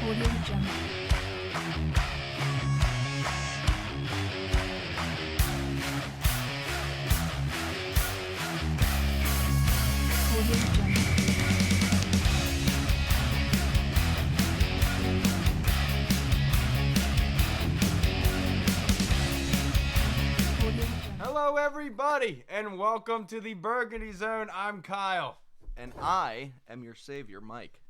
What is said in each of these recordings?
Audio Jungle. Audio Jungle. Audio Jungle. Hello, everybody, and welcome to the Burgundy Zone. I'm Kyle, And I am your savior, Mike.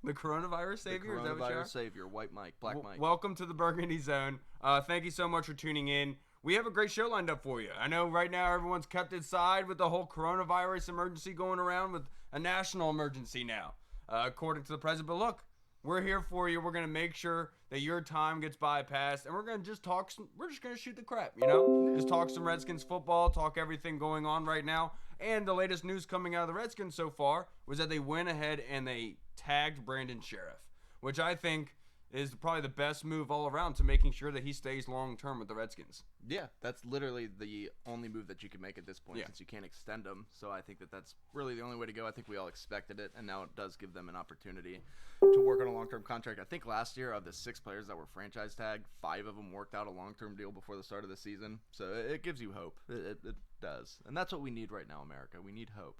the coronavirus savior. The Is that what you are? coronavirus savior, White Mike, Black Mike. Welcome to the Burgundy Zone. Thank you so much for tuning in. We have a great show lined up for you. I know right now everyone's kept inside with the whole coronavirus emergency going around, with a national emergency now, according to the president. But look, we're here for you. We're going to make sure that your time gets bypassed, and we're going to just talk we're just going to shoot the crap, you know? Just talk some Redskins football, talk everything going on right now. And the latest news coming out of the Redskins so far was that they went ahead and they tagged Brandon Scherff, which I think is probably the best move all around to making sure that he stays long-term with the Redskins. Yeah, that's literally the only move that you can make at this point, Yeah. since you can't extend them. So I think that that's really the only way to go. I think we all expected it, and now it does give them an opportunity to work on a long-term contract. I think last year, of the 6 players that were franchise tagged, 5 of them worked out a long-term deal before the start of the season. So it gives you hope. It does. And that's what we need right now, America. We need hope.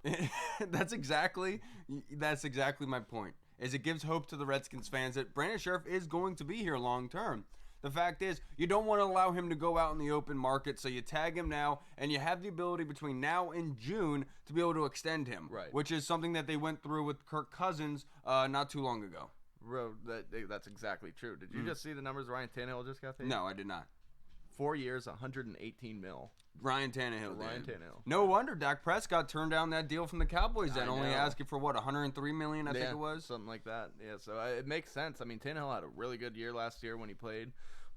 That's exactly my point. Is it gives hope to the Redskins fans that Brandon Scherff is going to be here long term. The fact is, you don't want to allow him to go out in the open market, so you tag him now, and you have the ability between now and June to be able to extend him, Right. which is something that they went through with Kirk Cousins not too long ago. Bro, that's exactly true. Did you just see the numbers Ryan Tannehill just got paid? No, I did not. 4 years, $118 million. Ryan Tannehill. Ryan did. Tannehill. No wonder Dak Prescott turned down that deal from the Cowboys. That I only know. asking for what, $103 million, I think it was. Something like that. Yeah, so it makes sense. I mean, Tannehill had a really good year last year when he played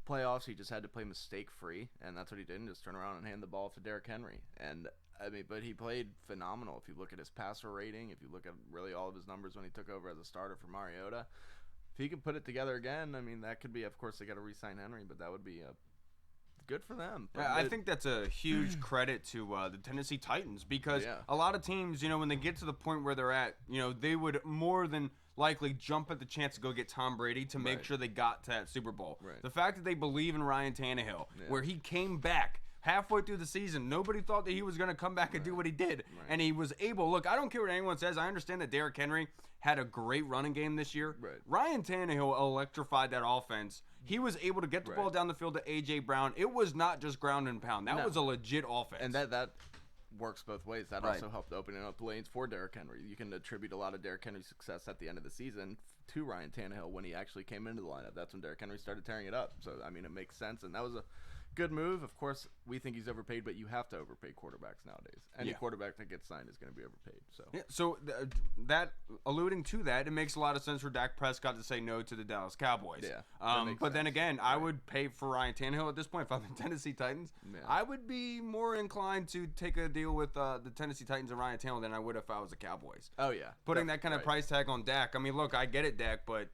playoffs. He just had to play mistake-free, and that's what he did, and just turn around and hand the ball to Derrick Henry. And, I mean, but he played phenomenal. If you look at his passer rating, if you look at really all of his numbers when he took over as a starter for Mariota, if he could put it together again, I mean, that could be, of course, they got to re-sign Henry, but that would be good for them. But Yeah, I think that's a huge credit to the Tennessee Titans, because Yeah. a lot of teams, you know, when they get to the point where they're at, you know, they would more than likely jump at the chance to go get Tom Brady to make Right. sure they got to that Super Bowl. Right. The fact that they believe in Ryan Tannehill, Yeah. where he came back halfway through the season, nobody thought that he was going to come back and do what he did. Right. And he was able. Look, I don't care what anyone says. I understand that Derrick Henry had a great running game this year. Right. Ryan Tannehill electrified that offense. He was able to get the Right. ball down the field to A.J. Brown. It was not just ground and pound. That No. was a legit offense. And that works both ways. That Right. also helped opening up lanes for Derrick Henry. You can attribute a lot of Derrick Henry's success at the end of the season to Ryan Tannehill when he actually came into the lineup. That's when Derrick Henry started tearing it up. So, I mean, it makes sense. And that was a good move. Of course, we think he's overpaid, but you have to overpay quarterbacks nowadays. Any Yeah. quarterback that gets signed is going to be overpaid. So, Yeah, so that alluding to that, it makes a lot of sense for Dak Prescott to say no to the Dallas Cowboys. Yeah, that makes but then sense. again, I would pay for Ryan Tannehill at this point if I'm the Tennessee Titans. Yeah. I would be more inclined to take a deal with the Tennessee Titans and Ryan Tannehill than I would if I was the Cowboys. oh, yeah. Putting that kind of Right. price tag on Dak. I mean, look, I get it, Dak, but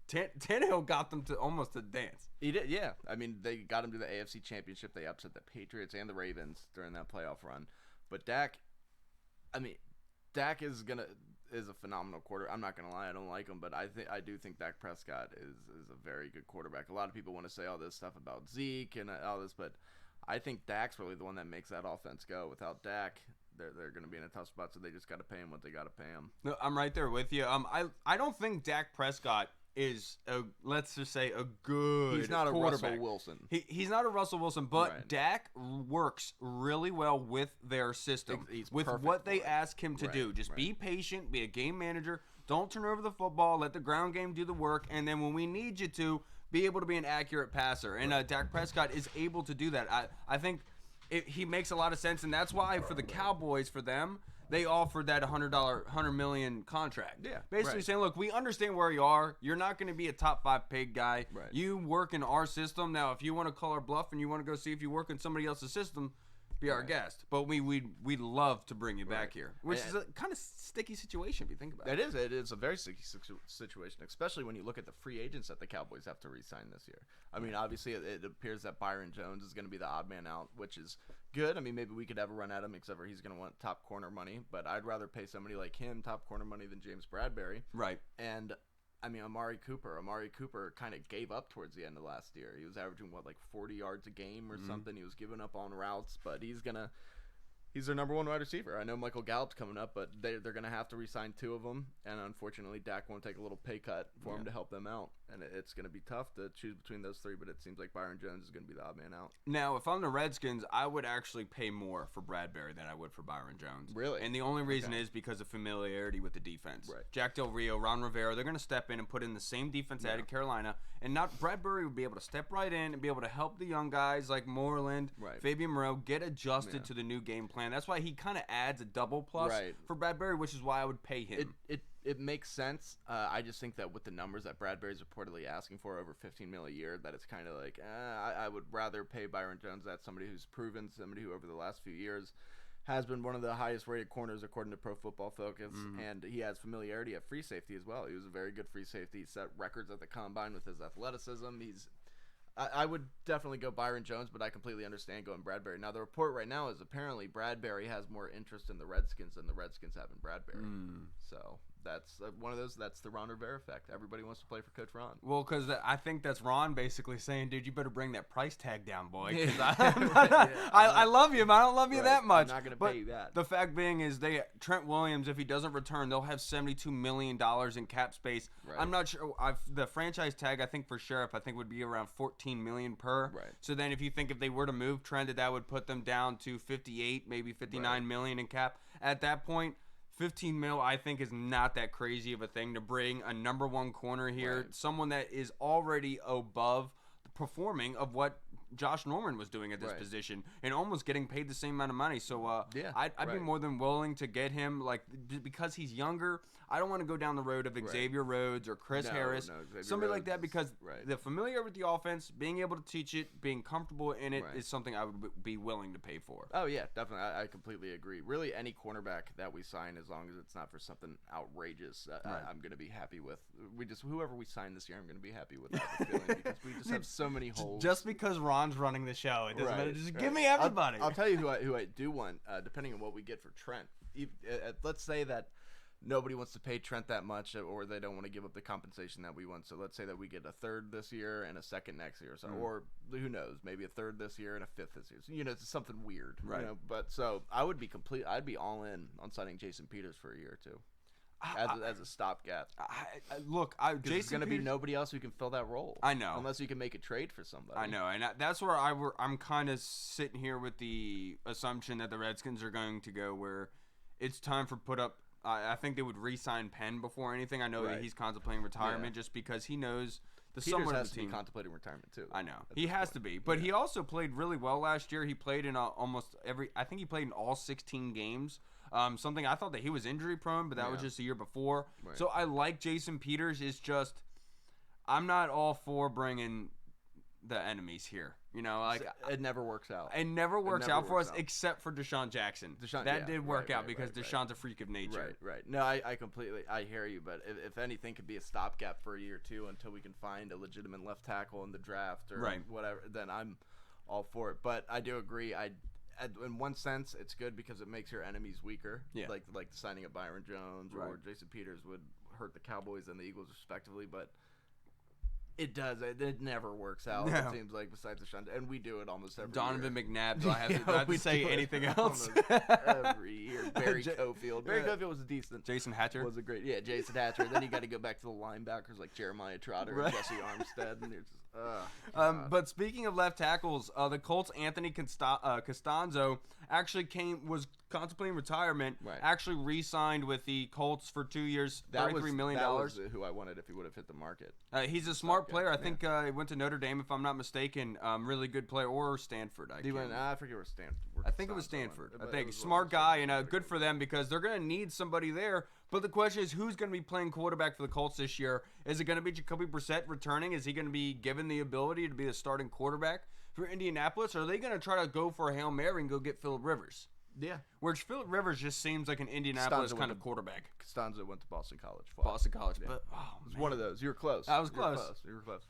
Tannehill got them to almost to dance. He did, yeah. I mean, they got him to the AFC Championship. They upset the Patriots and the Ravens during that playoff run. But Dak is a phenomenal quarter. I'm not gonna lie, I don't like him, but I do think Dak Prescott is a very good quarterback. A lot of people want to say all this stuff about Zeke and all this, but I think Dak's really the one that makes that offense go. Without Dak, they're going to be in a tough spot, so they just got to pay him what they got to pay him. No, I'm right there with you. I don't think Dak Prescott is let's just say a good He's not a quarterback. Russell Wilson. He's not a Russell Wilson, but Right. Dak works really well with their system, He's with perfect what they for it. ask him to Right, do. Just right. be patient, be a game manager, don't turn over the football, let the ground game do the work, and then when we need you to, be able to be an accurate passer. And Dak Prescott is able to do that. I think he makes a lot of sense, and that's why for the Cowboys, for them, they offered that $100 million contract. Yeah, Basically right. saying, look, we understand where you are. You're not going to be a top 5 paid guy. Right. You work in our system. Now, if you want to call our bluff and you want to go see if you work in somebody else's system, be our Right. guest. But we'd love to bring you back Right. here, which And- is a kind of sticky situation if you think about it. It is a very sticky situation, especially when you look at the free agents that the Cowboys have to re-sign this year. I mean, obviously, it appears that Byron Jones is going to be the odd man out, which is good. I mean, maybe we could have a run at him, except for he's going to want top corner money. But I'd rather pay somebody like him top corner money than James Bradbury. Right. And I mean, Amari Cooper kind of gave up towards the end of last year. He was averaging, like 40 yards a game or something. He was giving up on routes, but he's their number one wide receiver. I know Michael Gallup's coming up, but they're going to have to re-sign 2 of them. And unfortunately, Dak won't take a little pay cut for him to help them out. And it's going to be tough to choose between those 3, but it seems like Byron Jones is going to be the odd man out. Now, if I'm the Redskins, I would actually pay more for Bradbury than I would for Byron Jones. Really? And the only reason is because of familiarity with the defense. Right. Jack Del Rio, Ron Rivera, they're going to step in and put in the same defense out of Carolina. And not Bradbury would be able to step right in and be able to help the young guys like Moreland, Fabian Moreau get adjusted to the new game plan. That's why he kind of adds a double plus for Bradbury, which is why I would pay him. It makes sense. I just think that with the numbers that Bradbury's reportedly asking for, over $15 million a year, that it's kind of like I would rather pay Byron Jones. That's somebody who's proven, somebody who over the last few years has been one of the highest rated corners according to Pro Football Focus, and he has familiarity at free safety as well. He was a very good free safety. He set records at the combine with his athleticism. I would definitely go Byron Jones, but I completely understand going Bradbury. Now, the report right now is apparently Bradbury has more interest in the Redskins than the Redskins have in Bradbury. So that's one of those. That's the Ron Rivera effect. Everybody wants to play for Coach Ron. Well, because I think that's Ron basically saying, dude, you better bring that price tag down, boy. I love you, but I don't love you that much. I'm not going to pay you that. The fact being is Trent Williams, if he doesn't return, they'll have $72 million in cap space. Right. I'm not sure. The franchise tag, I think, for Scherff, I think would be around $14 million per. Right. So then if you think if they were to move Trent, that would put them down to 58, maybe 59 million in cap. At that point, 15 mil, I think, is not that crazy of a thing to bring a number one corner here, someone that is already above the performing of what Josh Norman was doing at this position and almost getting paid the same amount of money. So I'd be more than willing to get him, like, because he's younger. I don't want to go down the road of Xavier Rhodes or Chris Harris, somebody like that, because the familiar with the offense, being able to teach it, being comfortable in it is something I would be willing to pay for. Oh, yeah, definitely. I completely agree. Really, any cornerback that we sign, as long as it's not for something outrageous, I'm going to be happy with. Whoever we sign this year, I'm going to be happy with that feeling, because we just have so many holes. Just because Ron's running the show, it doesn't matter. Just give me everybody. I'll tell you who I do want, depending on what we get for Trent. Let's say that nobody wants to pay Trent that much, or they don't want to give up the compensation that we want. So let's say that we get a third this year and a second next year, or who knows, maybe a third this year and a fifth this year. So, it's something weird, But so I'd be all in on signing Jason Peters for a year or two, as a stopgap. There's going to be nobody else who can fill that role. I know, unless you can make a trade for somebody. I know, and that's where I'm kind of sitting here with the assumption that the Redskins are going to go where it's time for put up. I think they would re-sign Penn before anything. I know that he's contemplating retirement just because he knows the Peters has to be contemplating retirement too. I know he has to be, but he also played really well last year. He played in almost every. I think he played in all 16 games. Something I thought that he was injury prone, but that was just a year before. Right. So I like Jason Peters. It's just I'm not all for bringing the enemies here. It never works out. It never works out for us, except for Deshaun Jackson. That did work out because Deshaun's a freak of nature. Right. No, I completely hear you, but if anything could be a stopgap for a year or two until we can find a legitimate left tackle in the draft or whatever, then I'm all for it. But I do agree. In one sense, it's good because it makes your enemies weaker. Yeah. Like signing up Byron Jones or Jason Peters would hurt the Cowboys and the Eagles respectively, but it does. It never works out. No. It seems like besides the Deshaun, and we do it almost every Donovan year. McNabb. Do I have to say anything else? Every year. Barry Cofield. Barry Cofield was decent. Jason Hatcher was a great. Yeah, Jason Hatcher. Then you got to go back to the linebackers like Jeremiah Trotter and Jesse Armstead, and it's just. But speaking of left tackles, the Colts' Anthony Costanzo actually was contemplating retirement. Right. Actually re-signed with the Colts for 2 years, $33 million. That was who I wanted if he would have hit the market. He's a smart player. I think he went to Notre Dame, if I'm not mistaken. Really good player, or Stanford. I forget where Stanford. I think it was Stanford. I think smart guy, and good for them because they're going to need somebody there. But the question is, who's going to be playing quarterback for the Colts this year? Is it going to be Jacoby Brissett returning? Is he going to be given the ability to be the starting quarterback for Indianapolis? Or are they going to try to go for a Hail Mary and go get Phillip Rivers? Yeah. Which Phillip Rivers just seems like an Indianapolis kind of quarterback. Costanzo went to Boston College. Boston College. Yeah. But, it was one of those. You were close. I was close. You were close.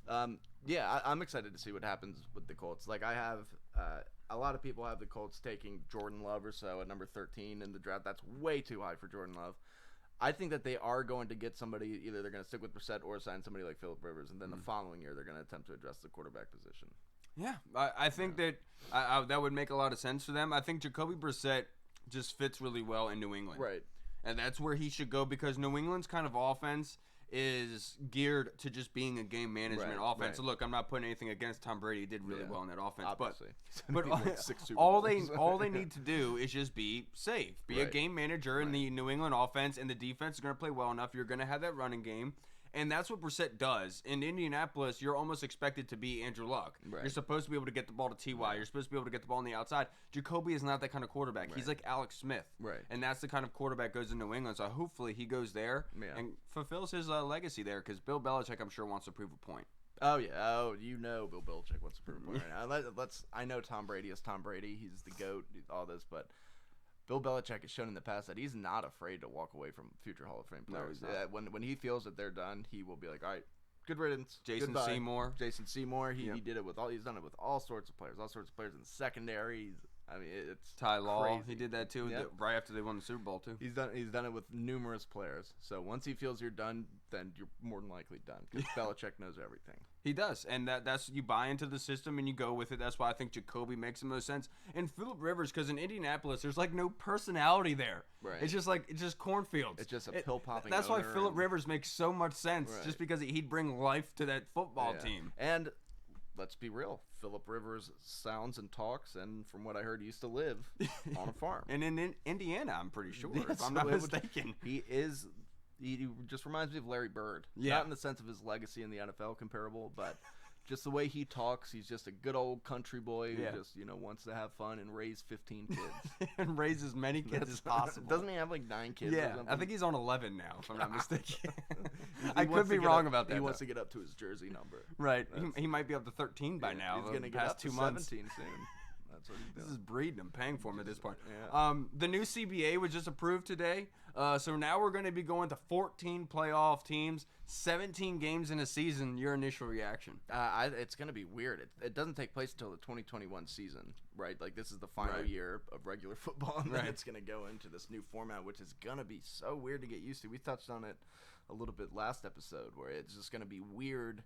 I'm excited to see what happens with the Colts. Like, I have a lot of people have the Colts taking Jordan Love or so at number 13 in the draft. That's way too high for Jordan Love. I think that they are going to get somebody. Either they're going to stick with Brissett or sign somebody like Phillip Rivers, and then the following year they're going to attempt to address the quarterback position. Yeah, I think that that would make a lot of sense for them. I think Jacoby Brissett just fits really well in New England. Right. And that's where he should go because New England's kind of offense is geared to just being a game management offense. Right. So look, I'm not putting anything against Tom Brady. He did really well in that offense. Obviously. But all they need to do is just be safe. Be a game manager in the New England offense, and the defense is going to play well enough. You're going to have that running game. And that's what Brissett does. In Indianapolis, you're almost expected to be Andrew Luck. Right. You're supposed to be able to get the ball to T.Y. You're supposed to be able to get the ball on the outside. Jacoby is not that kind of quarterback. He's like Alex Smith. Right. And that's the kind of quarterback goes in New England. So hopefully he goes there and fulfills his legacy there because Bill Belichick, I'm sure, wants to prove a point. Oh, yeah. Oh, Bill Belichick wants to prove a point right now. I know Tom Brady is Tom Brady. He's the GOAT, all this, but Bill Belichick has shown in the past that he's not afraid to walk away from future Hall of Fame players. When he feels that they're done, he will be like, all right, good riddance. Jason Goodbye. Seymour. He did it with he's done it with all sorts of players in the secondary. It's Ty Law. crazy. He did that too right after they won the Super Bowl too. He's done it with numerous players. So once he feels you're done, then you're more than likely done because Belichick knows everything. He does, and that's you buy into the system and you go with it. That's why I think Jacoby makes the most sense. And Phillip Rivers, because in Indianapolis, there's like no personality there. Right. It's just cornfields. It's just a pill popping. That's why Phillip Rivers makes so much sense, just because he'd bring life to that football team. And let's be real, Phillip Rivers sounds and talks, and from what I heard, used to live on a farm. And in Indiana, I'm pretty sure, if I'm not mistaken. He just reminds me of Larry Bird. Yeah. Not in the sense of his legacy in the NFL comparable, but just the way he talks. He's just a good old country boy who just, wants to have fun and raise 15 kids. And raise as many kids as possible. Doesn't he have like 9 kids or something? I think he's on 11 now, if I'm not mistaken. I could be wrong about that. He wants to get up to his jersey number. Right. He might be up to 13 by now. He's going to get up to 17 soon. That's what he's doing. This is breeding. I'm paying for him at this point. Yeah. The new CBA was just approved today. So now we're going to be going to 14 playoff teams, 17 games in a season. Your initial reaction? It's going to be weird. It doesn't take place until the 2021 season, right? Like this is the final year of regular football, and then it's going to go into this new format, which is going to be so weird to get used to. We touched on it a little bit last episode, where it's just going to be weird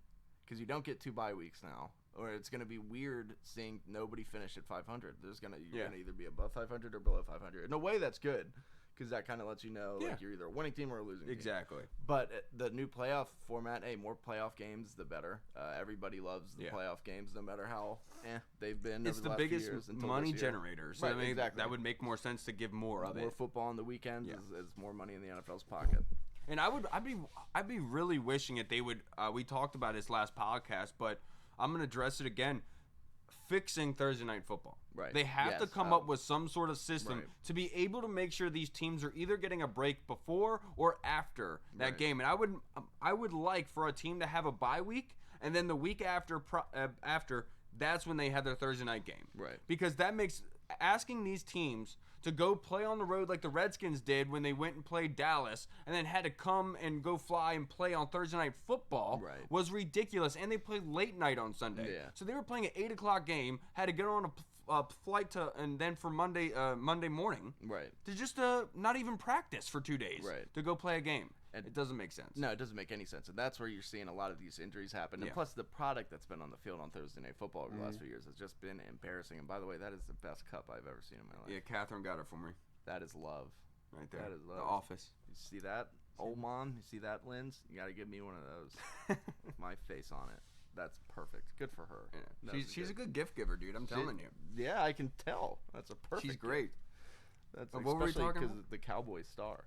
because you don't get 2 bye weeks now. Or it's going to be weird seeing nobody finish at 500. You're going to either be above 500 or below 500. In a way, that's good because that kind of lets you know like you're either a winning team or a losing team. Exactly. But the new playoff format, more playoff games, the better. Everybody loves the playoff games, no matter how they've been. It's over the last biggest few years money generator. So right, exactly. That would make more sense to give more of it. More football on the weekends is more money in the NFL's pocket. And I'd be really wishing it they would. We talked about this last podcast, but I'm going to address it again. Fixing Thursday Night Football. Right. They have to come up with some sort of system to be able to make sure these teams are either getting a break before or after that game. And I would like for a team to have a bye week, and then the week after that's when they have their Thursday night game. Right. Because that makes asking these teams to go play on the road like the Redskins did when they went and played Dallas and then had to come and go fly and play on Thursday Night Football was ridiculous. And they played late night on Sunday. Yeah. So they were playing an 8 o'clock game, had to get on a flight and then for Monday morning to just not even practice for 2 days to go play a game. And it doesn't make sense. No, it doesn't make any sense. And that's where you're seeing a lot of these injuries happen. And plus, the product that's been on the field on Thursday Night Football over the last few years has just been embarrassing. And by the way, that is the best cup I've ever seen in my life. Yeah, Catherine got it for me. That is love. Right there. That is love. The Office. You see that? Old Mom, you see that lens? You got to give me one of those. My face on it. That's perfect. Good for her. Yeah. She's a good gift giver, dude. I'm telling you. Yeah, I can tell. That's a perfect She's great. Gift. That's what were we talking because about? the Cowboy star.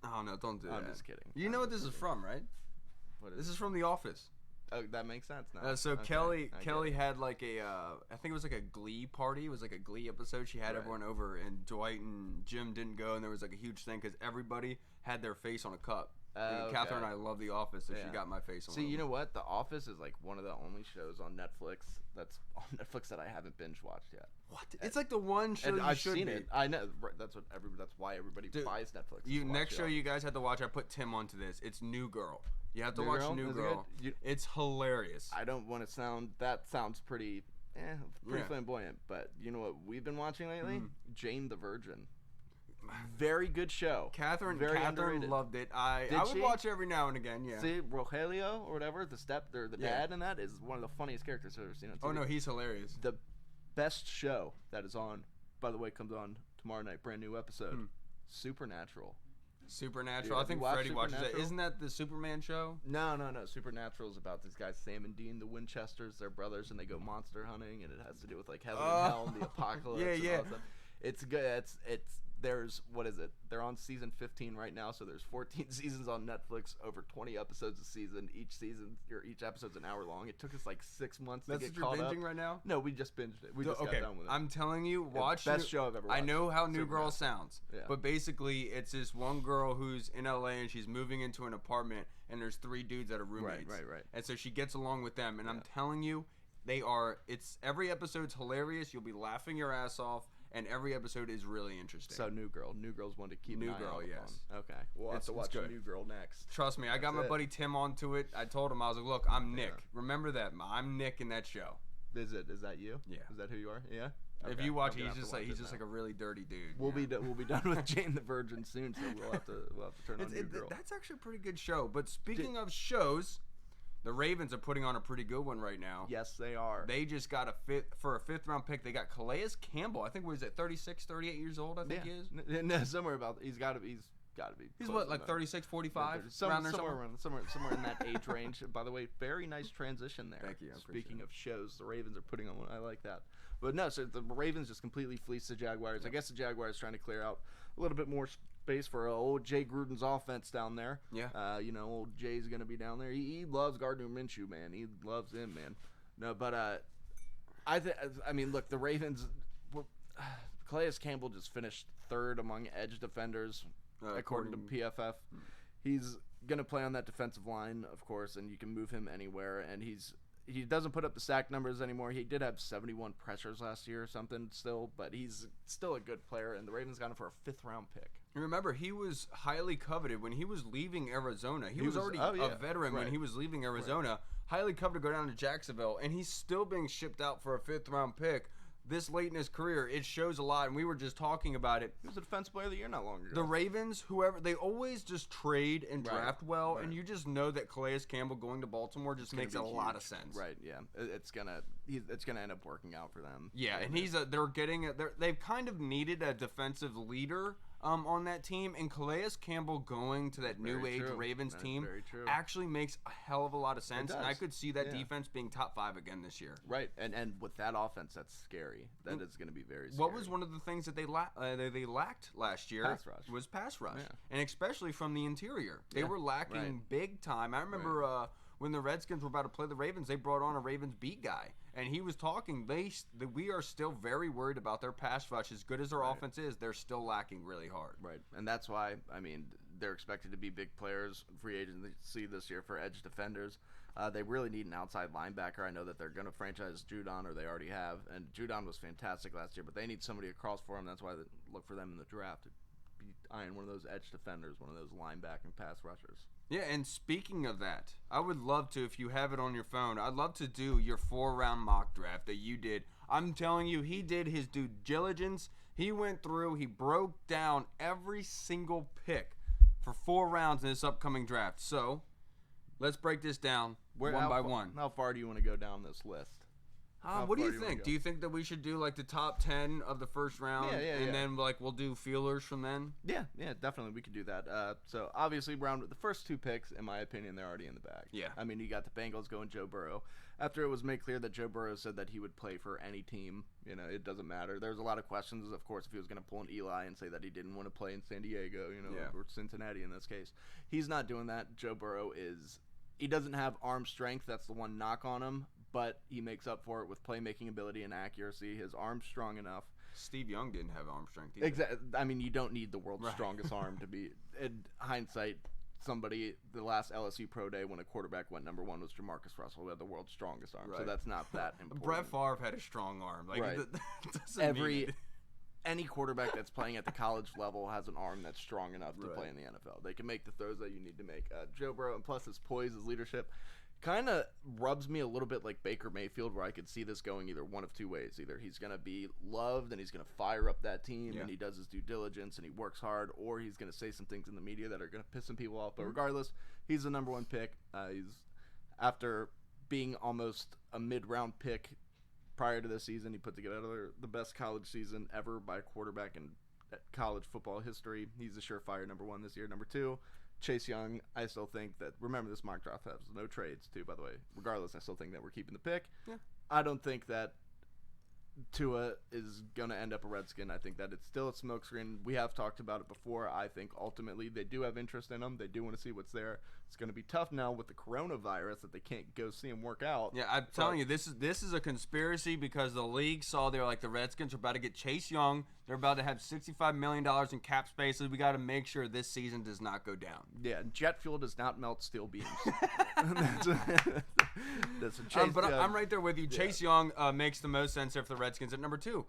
Oh, no, don't do that. I'm just kidding. You know what this is from, right? This is from The Office. Oh, that makes sense now. So Kelly had like I think it was like a Glee party. It was like a Glee episode. She had everyone over, and Dwight and Jim didn't go, and there was like a huge thing because everybody had their face on a cup. Catherine and I love The Office, so she got my face on. See, you know what? The Office is like one of the only shows on Netflix that I haven't binge watched yet. What? It's like the one show I've should seen be. it. I know. That's why everybody buys Netflix. Next show you guys have to watch. I put Tim onto this. It's New Girl. You have to watch New Girl. It's hilarious. I don't want to sound. That sounds pretty flamboyant. But you know what we've been watching lately? Jane the Virgin. Very good show. Catherine Very underrated. loved it. Did I would she? watch every now and again. Yeah. See, Rogelio or whatever, the Yeah. dad in that is one of the funniest characters I've ever seen on TV. Oh no, he's hilarious. The best show that is on, by the way, comes on tomorrow night, brand new episode. Supernatural. Supernatural. Dude, I have think you watched Freddie watches that. Supernatural? Isn't that the Superman show? No. Supernatural is about these guys, Sam and Dean, the Winchesters. They're brothers, and they go monster hunting, and it has to do with like heaven and hell and the apocalypse. Yeah, and yeah. all that stuff. It's good. It's there's what is it? They're on season 15 right now, so there's 14 seasons on Netflix, over 20 episodes a season. Each episode's an hour long. It took us like 6 months That's to what get you're caught up. binging right now. No, we just binged it. We just Okay, got done with it. I'm telling you, watch. best show I've ever I watched. know how New Girl Supernatural. sounds, Yeah. but basically, it's this one girl who's in LA and she's moving into an apartment, and there's 3 dudes that are roommates. Right. And so she gets along with them, and I'm telling you, every episode's hilarious. You'll be laughing your ass off, and every episode is really interesting. So New Girl's one to keep New an eye Girl, out yes. on. Okay, we'll have It's to watch good. New Girl next. Trust me, I got That's my it. buddy Tim onto it. I told him, I was like, look, I'm Nick. Remember that. I'm Nick in that show. Is that you? Yeah. Is that who you are? Yeah. If Okay, you watch I'm it, gonna he's have to just watch like it a really dirty dude. We'll yeah. be done with Jane the Virgin soon, so we'll have to turn on New Girl. That's actually a pretty good show. But speaking of shows, the Ravens are putting on a pretty good one right now. Yes, they are. They just got a 5th round pick. They got Calais Campbell. I think, was it 36, 38 years old, I think he is. No, somewhere about he's got to be. He's close what, to like that. 36, 45? Somewhere around there somewhere in that age range. By the way, very nice transition there. Thank you, I appreciate Speaking it. of shows, the Ravens are putting on one. I like that. But no, so the Ravens just completely fleeced the Jaguars. I guess the Jaguars trying to clear out a little bit more space for old Jay Gruden's offense down there. Yeah. Old Jay's gonna be down there. He loves Gardner Minshew, man. He loves him, man. No, but I mean, look, the Ravens. Calais Campbell just finished 3rd among edge defenders, according to PFF. He's gonna play on that defensive line, of course, and you can move him anywhere. And he doesn't put up the sack numbers anymore. He did have 71 pressures last year or something still, but he's still a good player, and the Ravens got him for a 5th round pick. Remember, he was highly coveted when he was leaving Arizona. He was already a veteran when he was leaving Arizona. Right. Highly coveted to go down to Jacksonville, and he's still being shipped out for a 5th round pick this late in his career. It shows a lot, and we were just talking about it. He was a defensive player of the year not long ago. The Ravens, they always just trade and draft well, and you just know that Calais Campbell going to Baltimore just makes a lot of sense. Right, yeah. It's gonna end up working out for them. Yeah, and they've kind of needed a defensive leader on that team, and Calais Campbell going to that new age Ravens team actually makes a hell of a lot of sense, and I could see that defense being top 5 again this year. Right, and with that offense, that's scary. That is going to be very scary. What was one of the things that they lacked last year? Pass rush. Was pass rush, Yeah. and especially from the interior. They were lacking big time. I remember when the Redskins were about to play the Ravens, they brought on a Ravens beat guy, and he was talking. We are still very worried about their pass rush. As good as their offense is, they're still lacking really hard. Right, and that's why, I mean, they're expected to be big players, free agency this year for edge defenders. They really need an outside linebacker. I know that they're going to franchise Judon, or they already have, and Judon was fantastic last year, but they need somebody across for him. That's why they look for them in the draft to be eyeing one of those edge defenders, one of those linebacking pass rushers. Yeah, and speaking of that, I would love to, if you have it on your phone, I'd love to do your 4-round mock draft that you did. I'm telling you, he did his due diligence. He went through, he broke down every single pick for 4 rounds in this upcoming draft. So, let's break this down one by one. How far do you want to go down this list? What do you think? Do you think that we should do like the top 10 of the first round, and then we'll do feelers from then? Yeah, definitely we could do that. So obviously, the first 2 picks, in my opinion, they're already in the bag. Yeah. I mean, you got the Bengals going Joe Burrow. After it was made clear that Joe Burrow said that he would play for any team, it doesn't matter. There's a lot of questions, of course, if he was going to pull an Eli and say that he didn't want to play in San Diego, or Cincinnati in this case. He's not doing that. Joe Burrow he doesn't have arm strength. That's the one knock on him. But he makes up for it with playmaking ability and accuracy. His arm's strong enough. Steve Young didn't have arm strength either. Exactly. I mean, you don't need the world's strongest arm to be. In hindsight, the last LSU Pro Day when a quarterback went number 1 was Jamarcus Russell, who had the world's strongest arm. So that's not that important. Brett Favre had a strong arm. Any quarterback that's playing at the college level has an arm that's strong enough to play in the NFL. They can make the throws that you need to make. Joe Burrow, and plus his poise, his leadership, kind of rubs me a little bit like Baker Mayfield, where I could see this going either one of two ways. Either he's going to be loved and he's going to fire up that team and he does his due diligence and he works hard, or he's going to say some things in the media that are going to piss some people off. But regardless, he's the number one pick. He's, after being almost a mid-round pick prior to this season, he put together the best college season ever by a quarterback in college football history. He's a surefire number one this year. Number two, Chase Young. I still think that, remember, this mock draft has no trades too, by the way. Regardless, I still think that we're keeping the pick. Yeah. I don't think that Tua is going to end up a Redskin. I think that it's still a smokescreen. We have talked about it before. I think ultimately they do have interest in him. They do want to see what's there. It's going to be tough now with the coronavirus that they can't go see him work out. Yeah, I'm telling you, this is a conspiracy because the league saw they're like, the Redskins are about to get Chase Young. They're about to have $65 million in cap spaces. We got to make sure this season does not go down. Yeah, jet fuel does not melt steel beams. That's a Chase but Young. I'm right there with you. Chase Young makes the most sense there for the Redskins at number two.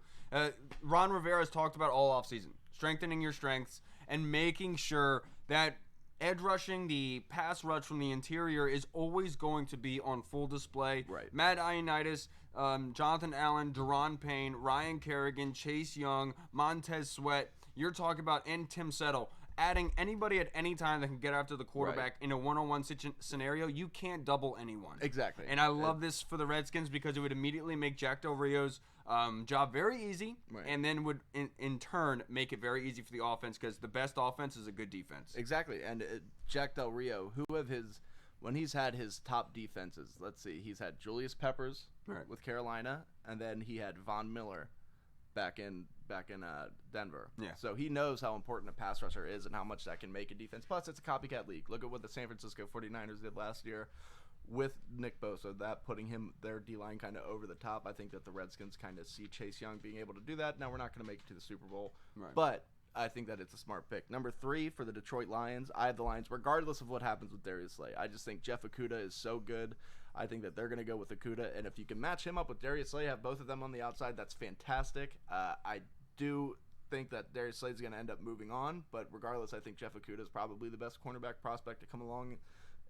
Ron Rivera has talked about all offseason, strengthening your strengths and making sure that edge rushing, the pass rush from the interior is always going to be on full display. Right. Matt Ioannidis, Jonathan Allen, Deron Payne, Ryan Kerrigan, Chase Young, Montez Sweat. You're talking about, and Tim Settle. Adding anybody at any time that can get after the quarterback in a one-on-one scenario, you can't double anyone. Exactly. And I love this for the Redskins because it would immediately make Jack Del Rio's job very easy, and then would in turn make it very easy for the offense because the best offense is a good defense. Exactly. And Jack Del Rio, when he's had his top defenses, let's see, he's had Julius Peppers with Carolina, and then he had Von Miller back in Denver. Yeah. So he knows how important a pass rusher is and how much that can make a defense. Plus, it's a copycat league. Look at what the San Francisco 49ers did last year with Nick Bosa, that putting their D-line kind of over the top. I think that the Redskins kind of see Chase Young being able to do that. Now, we're not going to make it to the Super Bowl, but I think that it's a smart pick. Number three for the Detroit Lions, I have the Lions regardless of what happens with Darius Slay. I just think Jeff Okudah is so good. I think that they're going to go with Okudah, and if you can match him up with Darius Slay, have both of them on the outside, that's fantastic. I do think that Darius Slay is going to end up moving on, but regardless, I think Jeff Okudah is probably the best cornerback prospect to come along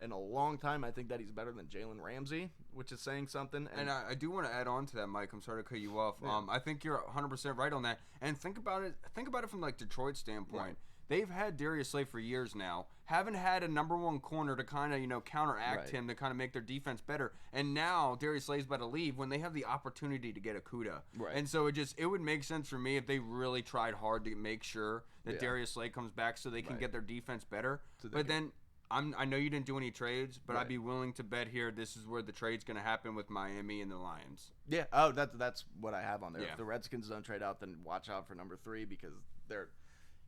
in a long time. I think that he's better than Jalen Ramsey, which is saying something. And I do want to add on to that, Mike. I'm sorry to cut you off. Yeah. I think you're 100% right on that. And think about it from like Detroit's standpoint. Right. They've had Darius Slay for years now. Haven't had a number one corner to kind of, counteract him, to kind of make their defense better. And now Darius Slay's about to leave when they have the opportunity to get Okudah. Right. And so it would make sense for me if they really tried hard to make sure that Darius Slay comes back so they can get their defense better. I know you didn't do any trades, but I'd be willing to bet here this is where the trade's going to happen with Miami and the Lions. Yeah. Oh, that's what I have on there. Yeah. If the Redskins don't trade out, then watch out for number three because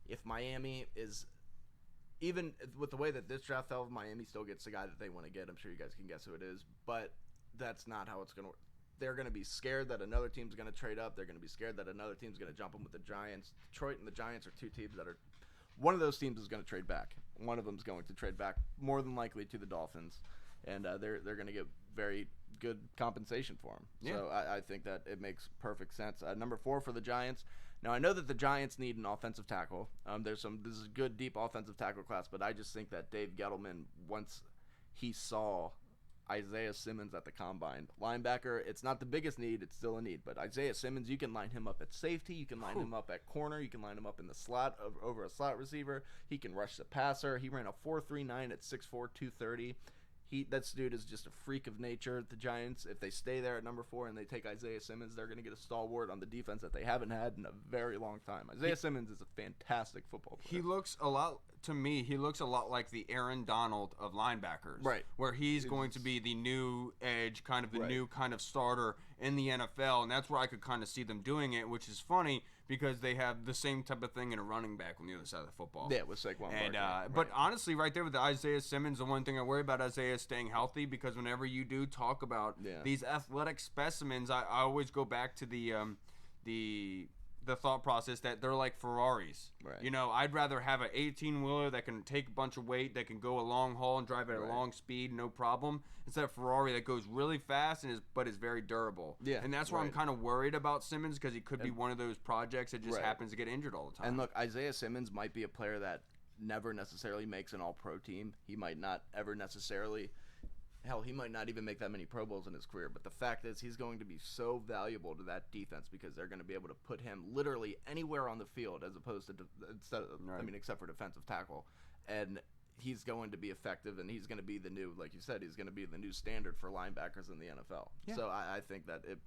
if Miami is, even with the way that this draft fell, Miami still gets the guy that they want to get. I'm sure you guys can guess who it is, but that's not how it's going to work. They're going to be scared that another team's going to trade up. They're going to be scared that another team's going to jump them with the Giants. Detroit and the Giants are two teams that are – one of those teams is going to trade back. One of them's going to trade back more than likely to the Dolphins, and they're going to get very good compensation for them. Yeah. So I think that it makes perfect sense. Number four for the Giants. Now, I know that the Giants need an offensive tackle. This is a good, deep offensive tackle class, but I just think that Dave Gettleman, once he saw Isaiah Simmons at the combine, linebacker, it's not the biggest need, it's still a need, but Isaiah Simmons, you can line him up at safety, you can line him up at corner, you can line him up in the slot over a slot receiver, he can rush the passer, he ran a 4.39 at 6'4", 230. That dude is just a freak of nature. The Giants, if they stay there at number four and they take Isaiah Simmons, they're going to get a stalwart on the defense that they haven't had in a very long time. Isaiah Simmons is a fantastic football player. He looks a lot like the Aaron Donald of linebackers. Right. Where he's going to be the new edge, kind of the new kind of starter in the NFL. And that's where I could kind of see them doing it, which is funny because they have the same type of thing in a running back on the other side of the football. Yeah, with Saquon And Barkley. But honestly, right there with the Isaiah Simmons, the one thing I worry about Isaiah is staying healthy because whenever you do talk about these athletic specimens, I always go back to the thought process that they're like Ferraris. Right. I'd rather have an 18-wheeler that can take a bunch of weight, that can go a long haul and drive at a long speed, no problem, instead of Ferrari that goes really fast but is very durable. Yeah, and that's where I'm kind of worried about Simmons because he could be one of those projects that just happens to get injured all the time. And look, Isaiah Simmons might be a player that never necessarily makes an all-pro team. He might not ever necessarily hell, he might not even make that many Pro Bowls in his career. But the fact is, he's going to be so valuable to that defense because they're going to be able to put him literally anywhere on the field as opposed to except for defensive tackle, and he's going to be effective, and he's going to be the new, like you said, he's going to be the new standard for linebackers in the NFL. Yeah. So I think that it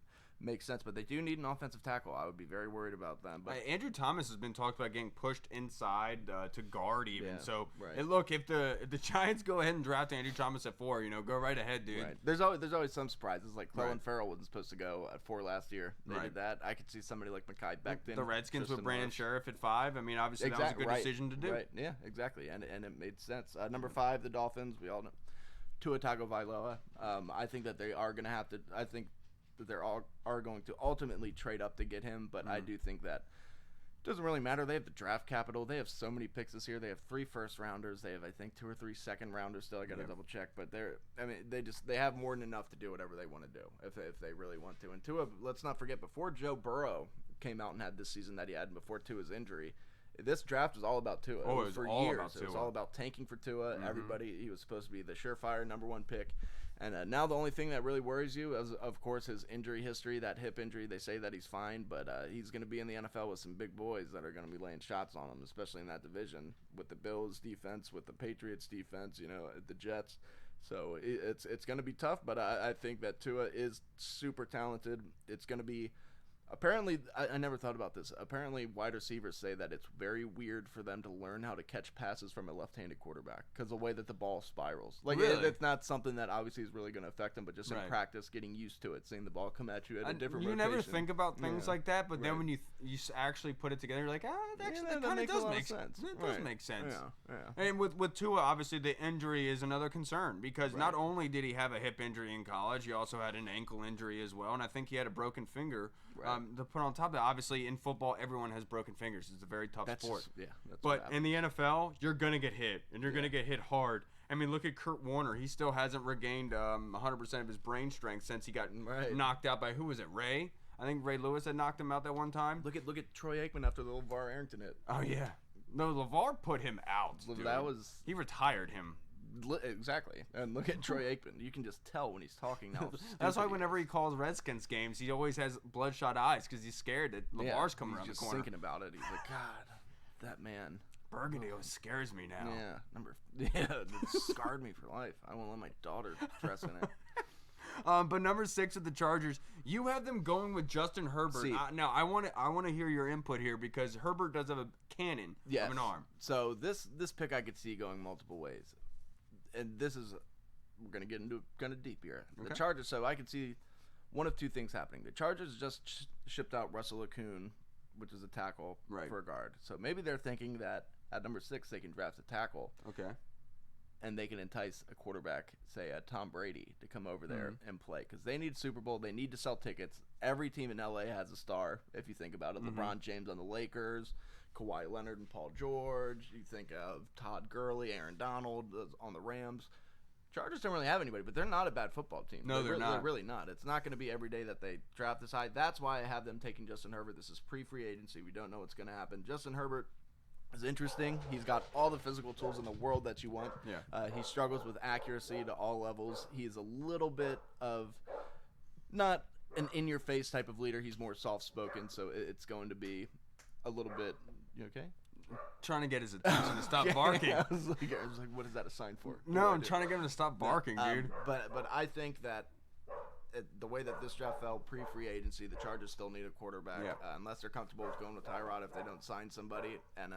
makes sense, but they do need an offensive tackle. I would be very worried about them. But Andrew Thomas has been talked about getting pushed inside to guard even. Yeah, so right. And look, if the Giants go ahead and draft Andrew Thomas at 4, go right ahead, dude. Right. There's always some surprises. Like Clelin Right. Ferrell wasn't supposed to go at 4 last year. They Right. did that. I could see somebody like Mekhi Becton. The Redskins with Tristan Brandon Wirfs. Scherff at 5. I mean, obviously that was a good decision to do. Right. Yeah, exactly. And it made sense. Number 5, the Dolphins. We all know Tua Tagovailoa. I think that they are going to have to. I think that they're all are going to ultimately trade up to get him, but I do think that it doesn't really matter. They have the draft capital. They have so many picks this year. They have 3 first-rounders. They have, I think, 2 or 3 second-rounders still. I got to double check, but they have more than enough to do whatever they want to do if they really want to. And Tua, let's not forget, before Joe Burrow came out and had this season that he had, and before Tua's injury, this draft was all about Tua. Oh, it was for all years. about It was Tua. all about tanking for Tua. Everybody, he was supposed to be the surefire number 1 pick. And now the only thing that really worries you is, of course, his injury history, that hip injury. They say that he's fine, but he's going to be in the NFL with some big boys that are going to be laying shots on him, especially in that division with the Bills defense, with the Patriots defense, the Jets. So it's going to be tough, but I think that Tua is super talented. It's going to be apparently, I never thought about this. Apparently, wide receivers say that it's very weird for them to learn how to catch passes from a left-handed quarterback because the way that the ball spirals. Like, Really? it's not something that obviously is really going to affect them, but just in Right. practice, getting used to it, seeing the ball come at you at a different You rotation. never think about things like that, but then Right. when you actually put it together, you're like, actually, that that kind of makes a does lot of make sense. It does Right. make sense. Yeah. And with Tua, obviously the injury is another concern because not Right. only did he have a hip injury in college, he also had an ankle injury as well, and I think he had a broken finger. Right. To put on top of that, obviously in football, everyone has broken fingers. It's a very tough That's sport. that's But what in the NFL, you're gonna get hit, and you're gonna get hit hard. I mean, look at Kurt Warner. He still hasn't regained 100% of his brain strength since he got Right. knocked out by, who was it, Ray? I think Ray Lewis had knocked him out that one time. Look at Troy Aikman after the LeVar Arrington hit. Oh yeah. No, LeVar put him out. Dude. That was He retired him. exactly. And look at Troy Aikman. You can just tell when he's talking now. That's why whenever he calls Redskins games, he always has bloodshot eyes because he's scared that LeVar's coming around the just corner. thinking about it. He's like, God, that man. Burgundy always scares me now. It scarred me for life. I won't let my daughter dress in it. But number 6 of the Chargers, you have them going with Justin Herbert. See. Now I want to hear your input here because Herbert does have a cannon of an arm. So this pick I could see going multiple ways, and this is we're gonna get into kind of deep here. The Okay. Chargers. So I could see one of two things happening. The Chargers just shipped out Russell Okung, which is a tackle for a guard. So maybe they're thinking that at number 6 they can draft a tackle. Okay. And they can entice a quarterback, say Tom Brady, to come over there and play because they need Super Bowl. They need to sell tickets. Every team in LA has a star, if you think about it. LeBron James on the Lakers, Kawhi Leonard and Paul George. You think of Todd Gurley, Aaron Donald on the Rams. Chargers don't really have anybody, but they're not a bad football team. No, they're not. They're really not. It's not going to be every day that they draft this high. That's why I have them taking Justin Herbert. This is pre-free agency. We don't know what's going to happen. Justin Herbert is interesting. He's got all the physical tools in the world that you want. Yeah. He struggles with accuracy to all levels. He's a little bit of not an in-your-face type of leader. He's more soft-spoken, so it's going to be a little bit. You okay? Trying to get his attention to stop barking. I was like, what is that a sign for? No, I'm trying to get him to stop barking, dude. But I think that the way that this draft fell pre-free agency, the Chargers still need a quarterback unless they're comfortable with going with Tyrod if they don't sign somebody. And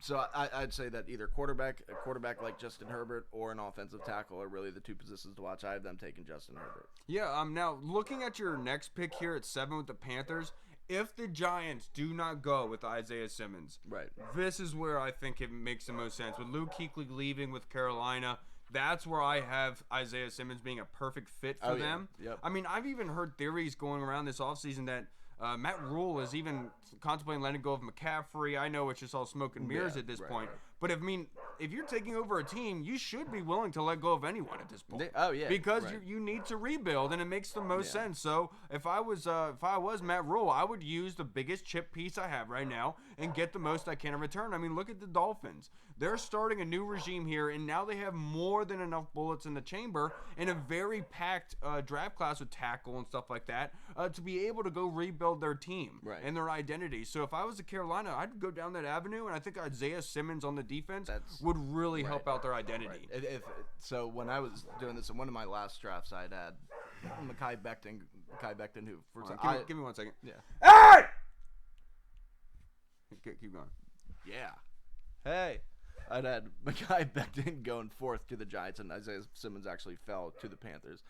so I'd say that either a quarterback like Justin Herbert or an offensive tackle are really the two positions to watch. I have them taking Justin Herbert. Yeah. Now looking at your next pick here at 7 with the Panthers. If the Giants do not go with Isaiah Simmons, this is where I think it makes the most sense. With Luke Kuechly leaving with Carolina, that's where I have Isaiah Simmons being a perfect fit for them. Yep. I mean, I've even heard theories going around this offseason that Matt Rule is even contemplating letting go of McCaffrey. I know it's just all smoke and mirrors at this point. But if you're taking over a team, you should be willing to let go of anyone at this point. Oh yeah, Because right. you need to rebuild, and it makes the most Yeah. sense. So if I was Matt Rule, I would use the biggest chip piece I have right now and get the most I can in return. I mean, look at the Dolphins. They're starting a new regime here, and now they have more than enough bullets in the chamber in a very packed draft class with tackle and stuff like that to be able to go rebuild their team and their identity. So if I was a Carolina, I'd go down that avenue, and I think Isaiah Simmons on the defense would really help out their identity. Right. So when I was doing this in one of my last drafts, I'd had Mekhi Becton, who Give me 1 second. Yeah. Hey! Keep going. Yeah. Hey. I'd had Mekhi Becton going 4th to the Giants, and Isaiah Simmons actually fell to the Panthers.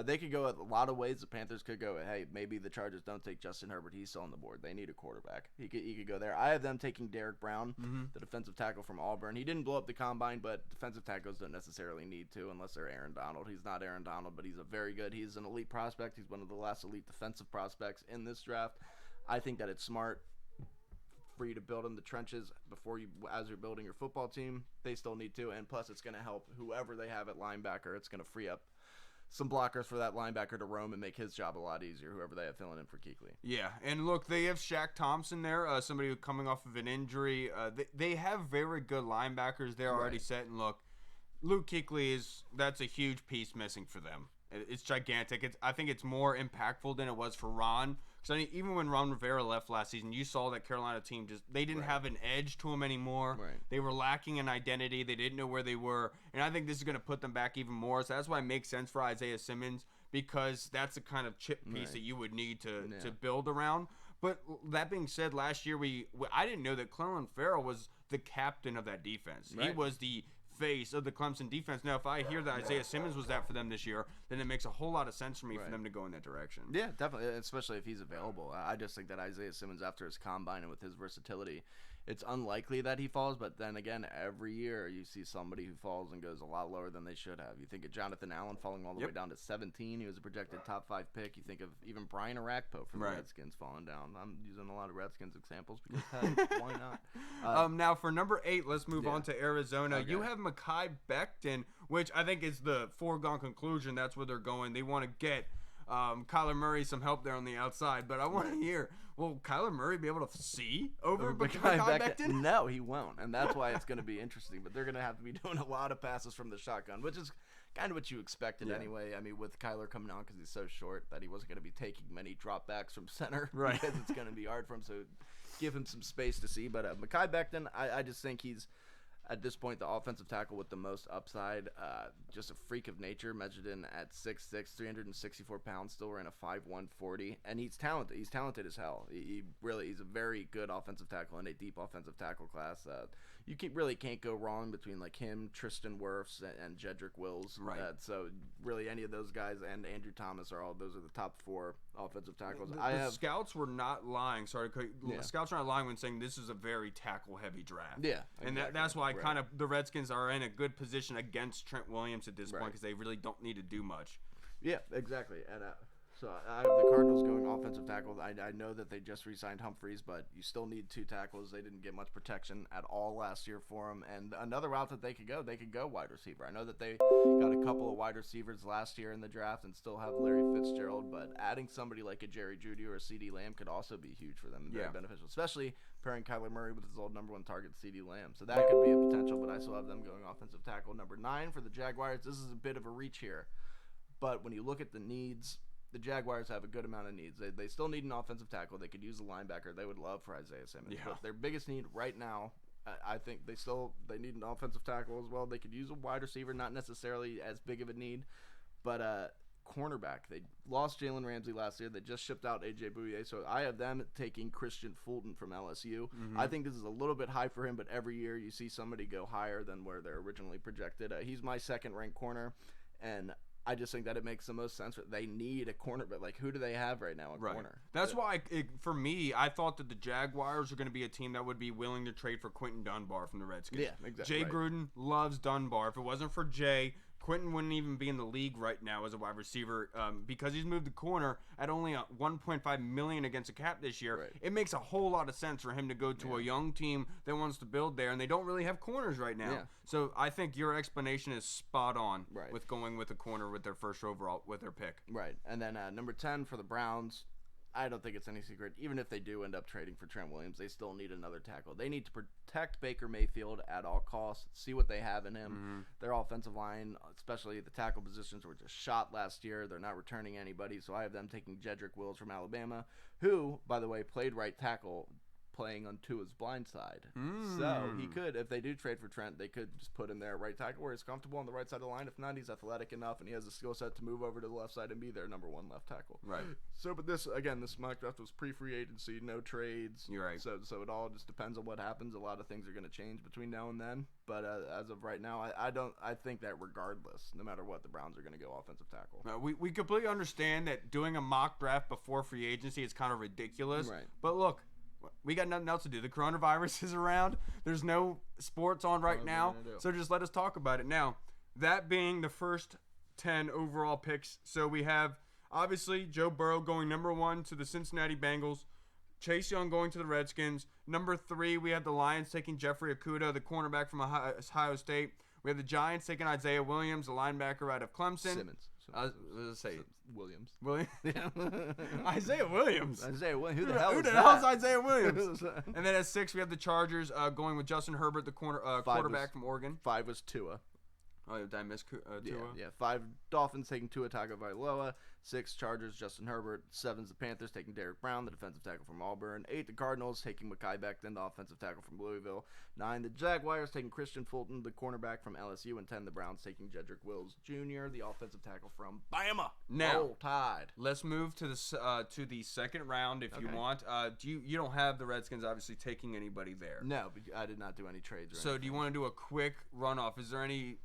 They could go a lot of ways. The Panthers could go, hey, maybe the Chargers don't take Justin Herbert. He's still on the board. They need a quarterback. He could go there. I have them taking Derek Brown, the defensive tackle from Auburn. He didn't blow up the combine, but defensive tackles don't necessarily need to unless they're Aaron Donald. He's not Aaron Donald, but he's a very good. He's an elite prospect. He's one of the last elite defensive prospects in this draft. I think that it's smart for you to build in the trenches as you're building your football team. They still need to, and plus it's going to help whoever they have at linebacker. It's going to free up some blockers for that linebacker to roam and make his job a lot easier, whoever they have filling in for Kuechly. Yeah, and look, they have Shaq Thompson there, somebody who's coming off of an injury. They have very good linebackers there already set, and look, Luke Kuechly that's a huge piece missing for them. It's gigantic. I think it's more impactful than it was for Ron. Because even when Ron Rivera left last season, you saw that Carolina team they didn't have an edge to them anymore. Right. They were lacking an identity. They didn't know where they were. And I think this is going to put them back even more. So that's why it makes sense for Isaiah Simmons, because that's the kind of chip piece that you would need to build around. But that being said, last year I didn't know that Clelin Ferrell was the captain of that defense. Right. He was the face of the Clemson defense. Now, if I hear that Isaiah Simmons was that for them this year, then it makes a whole lot of sense for me for them to go in that direction. Yeah, definitely, especially if he's available. I just think that Isaiah Simmons, after his combine and with his versatility, it's unlikely that he falls, but then again, every year you see somebody who falls and goes a lot lower than they should have. You think of Jonathan Allen falling all the way down to 17. He was a projected top 5 pick. You think of even Brian Arakpo from the Redskins falling down. I'm using a lot of Redskins examples because, hey, why not? Now, for number 8, let's move on to Arizona. Okay. You have Mekhi Becton, which I think is the foregone conclusion. That's where they're going. They want to get Kyler Murray some help there on the outside, but I want to hear, will Kyler Murray be able to see over Mekhi Becton? No, he won't, and that's why it's going to be interesting. But they're going to have to be doing a lot of passes from the shotgun, which is kind of what you expected anyway. I mean, with Kyler coming on because he's so short that he wasn't going to be taking many dropbacks from center, because it's going to be hard for him. So give him some space to see. But Mekhi Becton, I just think he's, at this point, the offensive tackle with the most upside, just a freak of nature, measured in at 6'6", 364 pounds, still ran a 5'1", 40, and he's talented. He's talented as hell. He's a very good offensive tackle in a deep offensive tackle class. You really can't go wrong between like him, Tristan Wirfs, and Jedrick Wills. Right. So really, any of those guys and Andrew Thomas those are the top 4 offensive tackles. The scouts were not lying. Scouts are not lying when saying this is a very tackle-heavy draft. Yeah, and that's why kind of the Redskins are in a good position against Trent Williams at this point, because they really don't need to do much. Yeah, exactly. And so I have the Cardinals going offensive tackle. I know that they just re-signed Humphreys, but you still need 2 tackles. They didn't get much protection at all last year for him. And another route that they could go wide receiver. I know that they got a couple of wide receivers last year in the draft and still have Larry Fitzgerald, but adding somebody like a Jerry Jeudy or a CeeDee Lamb could also be huge for them and very beneficial, especially pairing Kyler Murray with his old number 1 target, CeeDee Lamb. So that could be a potential, but I still have them going offensive tackle. Number 9 for the Jaguars. This is a bit of a reach here, but when you look at the needs, the Jaguars have a good amount of needs. They still need an offensive tackle. They could use a linebacker. They would love for Isaiah Simmons. Yeah. But their biggest need right now, I think they need an offensive tackle as well. They could use a wide receiver, not necessarily as big of a need, but cornerback. They lost Jalen Ramsey last year. They just shipped out A.J. Bouye, so I have them taking Christian Fulton from LSU. I think this is a little bit high for him, but every year you see somebody go higher than where they're originally projected. He's my second-ranked corner, and I just think that it makes the most sense. They need a corner, but like, who do they have right now? Corner. That's why, for me, I thought that the Jaguars are going to be a team that would be willing to trade for Quentin Dunbar from the Redskins. Yeah, exactly. Jay Gruden loves Dunbar. If it wasn't for Jay, Quentin wouldn't even be in the league right now as a wide receiver because he's moved to corner at only $1.5 million against the cap this year. Right. It makes a whole lot of sense for him to go to a young team that wants to build there, and they don't really have corners right now. Yeah. So I think your explanation is spot on Right. with going with a corner with their first overall with their pick. Right. And then number 10 for the Browns. I don't think it's any secret. Even if they do end up trading for Trent Williams, they still need another tackle. They need to protect Baker Mayfield at all costs, see what they have in him. Mm-hmm. Their offensive line, especially the tackle positions, were just shot last year. They're not returning anybody, so I have them taking Jedrick Wills from Alabama, who, by the way, played right tackle, playing on Tua's blind side. So he could, if they do trade for Trent, they could just put him there at right tackle where he's comfortable on the right side of the line. If not, he's athletic enough and he has a skill set to move over to the left side and be their number one left tackle. Right. So, but this mock draft was pre-free agency, no trades. You're right. So it all just depends on what happens. A lot of things are going to change between now and then. But as of right now, I think that regardless, no matter what, the Browns are going to go offensive tackle. We completely understand that doing a mock draft before free agency is kind of ridiculous. Right. But look, we got nothing else to do. The coronavirus is around. There's no sports on right now. So just let us talk about it. Now, that being the first 10 overall picks. So we have, obviously, Joe Burrow going number 1 to the Cincinnati Bengals. Chase Young going to the Redskins. Number 3, we have the Lions taking Jeffrey Okudah, the cornerback from Ohio State. We have the Giants taking Isaiah Williams, the linebacker out of Clemson. Simmons. I was going to say Williams. Yeah. Isaiah Williams. Isaiah Williams. Who the hell is hell's that? Isaiah Williams? And then at 6, we have the Chargers going with Justin Herbert, the quarterback from Oregon. 5 was Tua. Oh, did I miss Tua? Yeah. 5 Dolphins taking Tua Tagovailoa. 6 Chargers, Justin Herbert. 7's the Panthers taking Derek Brown, the defensive tackle from Auburn. 8 the Cardinals taking Mekhi Becton, the offensive tackle from Louisville. 9 the Jaguars taking Christian Fulton, the cornerback from LSU. And 10 the Browns taking Jedrick Wills Jr., the offensive tackle from Bama. Now, Roll Tide. let's move to the second round if you Okay. want. You don't have the Redskins obviously taking anybody there. No, but I did not do any trades. Or So anything. do you want to do a quick runoff? Is there any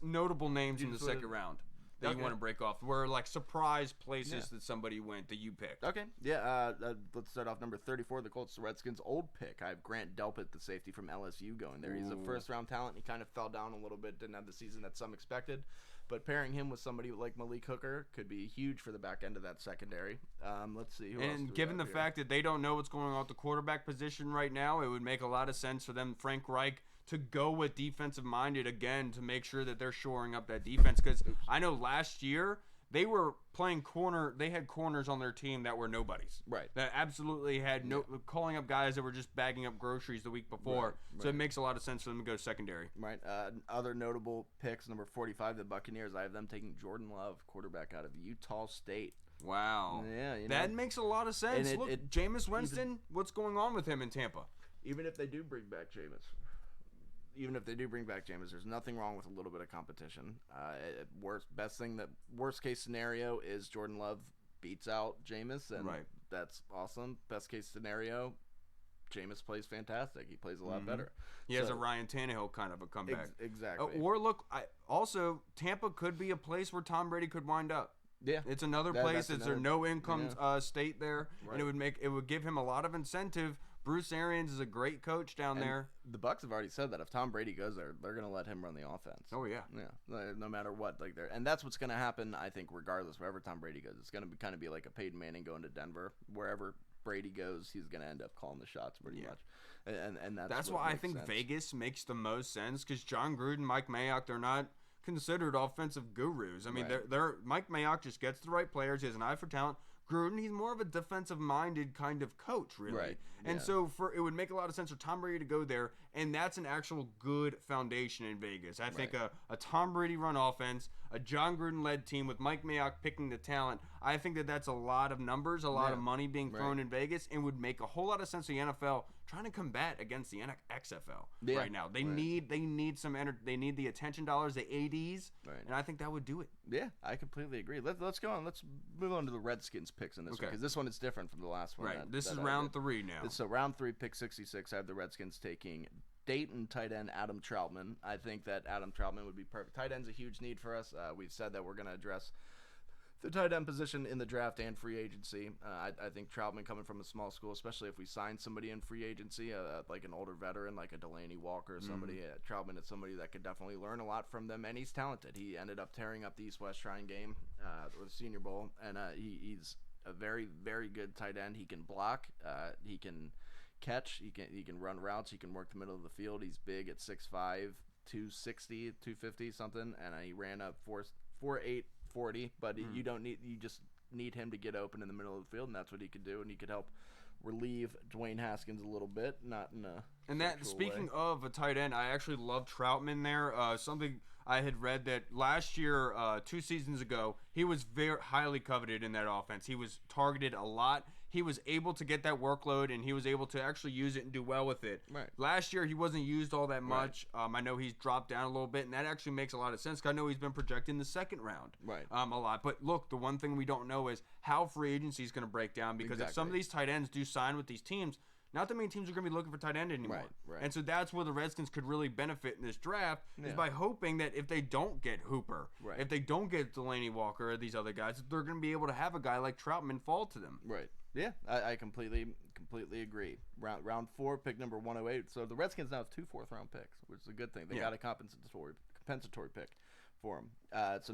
notable names in the Just wanna- second round that you Okay. want to break off? Where like surprise places Yeah. that somebody went that you picked? Okay, yeah. Let's start off number 34, the Colts, the Redskins. Old pick. I have Grant Delpit, the safety from LSU, going there. He's a Ooh. first-round talent. He kind of fell down a little bit, didn't have the season that some expected. But pairing him with somebody like Malik Hooker could be huge for the back end of that secondary. Let's see. Who else do And we given the have here? fact that they don't know what's going on with the quarterback position right now, it would make a lot of sense for them, Frank Reich, to go with defensive minded again to make sure that they're shoring up that defense. Because I know last year they were playing corner. They had corners on their team that were nobodies. Right. That absolutely had calling up guys that were just bagging up groceries the week before. Right, So it right. makes a lot of sense for them to go secondary. Right. Other notable picks, number 45, the Buccaneers. I have them taking Jordan Love, quarterback out of Utah State. Wow. Yeah, you know. That makes a lot of sense. And Look, it- Jameis Winston, what's going on with him in Tampa? Even if they do bring back Jameis. There's nothing wrong with a little bit of competition. Worst case scenario is Jordan Love beats out Jameis, and Right. that's awesome. Best case scenario, Jameis plays fantastic. He plays a lot Mhm. better. He has So- a Ryan Tannehill kind of a comeback. Exactly. Or look, also Tampa could be a place where Tom Brady could wind up. yeah. It's another That- place. that's It's a another- no income state there, Right. and it would give him a lot of incentive. Bruce Arians is a great coach down And there. the Bucks have already said that if Tom Brady goes there, they're going to let him run the offense. Oh yeah. Yeah, no matter what, and that's what's going to happen. I think regardless, wherever Tom Brady goes, it's going to kind of be like a Peyton Manning going to Denver. Wherever Brady goes, he's going to end up calling the shots pretty much, and That's what why I makes think sense. Vegas makes the most sense because John Gruden, Mike Mayock, they're not considered offensive gurus. I mean, Right. they're Mike Mayock just gets the right players. He has an eye for talent. Gruden, he's more of a defensive-minded kind of coach, really. Right, And yeah. so it would make a lot of sense for Tom Brady to go there, and that's an actual good foundation in Vegas. I think a Tom Brady-run offense, a John Gruden-led team with Mike Mayock picking the talent, I think that's a lot of numbers, a lot of money being thrown in Vegas, and would make a whole lot of sense to the NFL trying to combat against the XFL right now. They need some they need the attention dollars, the ADs, and I think that would do it. Yeah, I completely agree. Let's go on. Let's move on to the Redskins picks in this one because this one is different from the last one. Right. This is round 3 now. So round 3, pick 66. I have the Redskins taking Dayton tight end Adam Troutman. I think that Adam Troutman would be perfect. Tight end's a huge need for us. We've said that we're going to address the tight end position in the draft and free agency. I think Troutman coming from a small school, especially if we sign somebody in free agency, like an older veteran, like a Delaney Walker or somebody. Troutman is somebody that could definitely learn a lot from them, and he's talented. He ended up tearing up the East-West Shrine game with the Senior Bowl, and he's a very, very good tight end. He can block. He can catch. He can run routes. He can work the middle of the field. He's big at 6'5", 260, 250 something, and he ran up 4'8", 40, but you just need him to get open in the middle of the field, and that's what he could do, and he could help relieve Dwayne Haskins a little bit, not in a and that speaking way. of a tight end, I actually love Troutman there. Something I had read that last year, 2 seasons ago, he was very highly coveted in that offense. He was targeted a lot. He was able to get that workload, and he was able to actually use it and do well with it. Right. Last year, he wasn't used all that much. I know he's dropped down a little bit, and that actually makes a lot of sense because I know he's been projected in the second round a lot. But look, the one thing we don't know is how free agency is going to break down because if some of these tight ends do sign with these teams, not that many teams are going to be looking for tight end anymore. Right. And so that's where the Redskins could really benefit in this draft is by hoping that if they don't get Hooper, if they don't get Delaney Walker or these other guys, they're going to be able to have a guy like Troutman fall to them. Right. Yeah, I completely agree. Round 4, pick number 108. So the Redskins now have 2 fourth-round picks, which is a good thing. They got a compensatory pick for them. So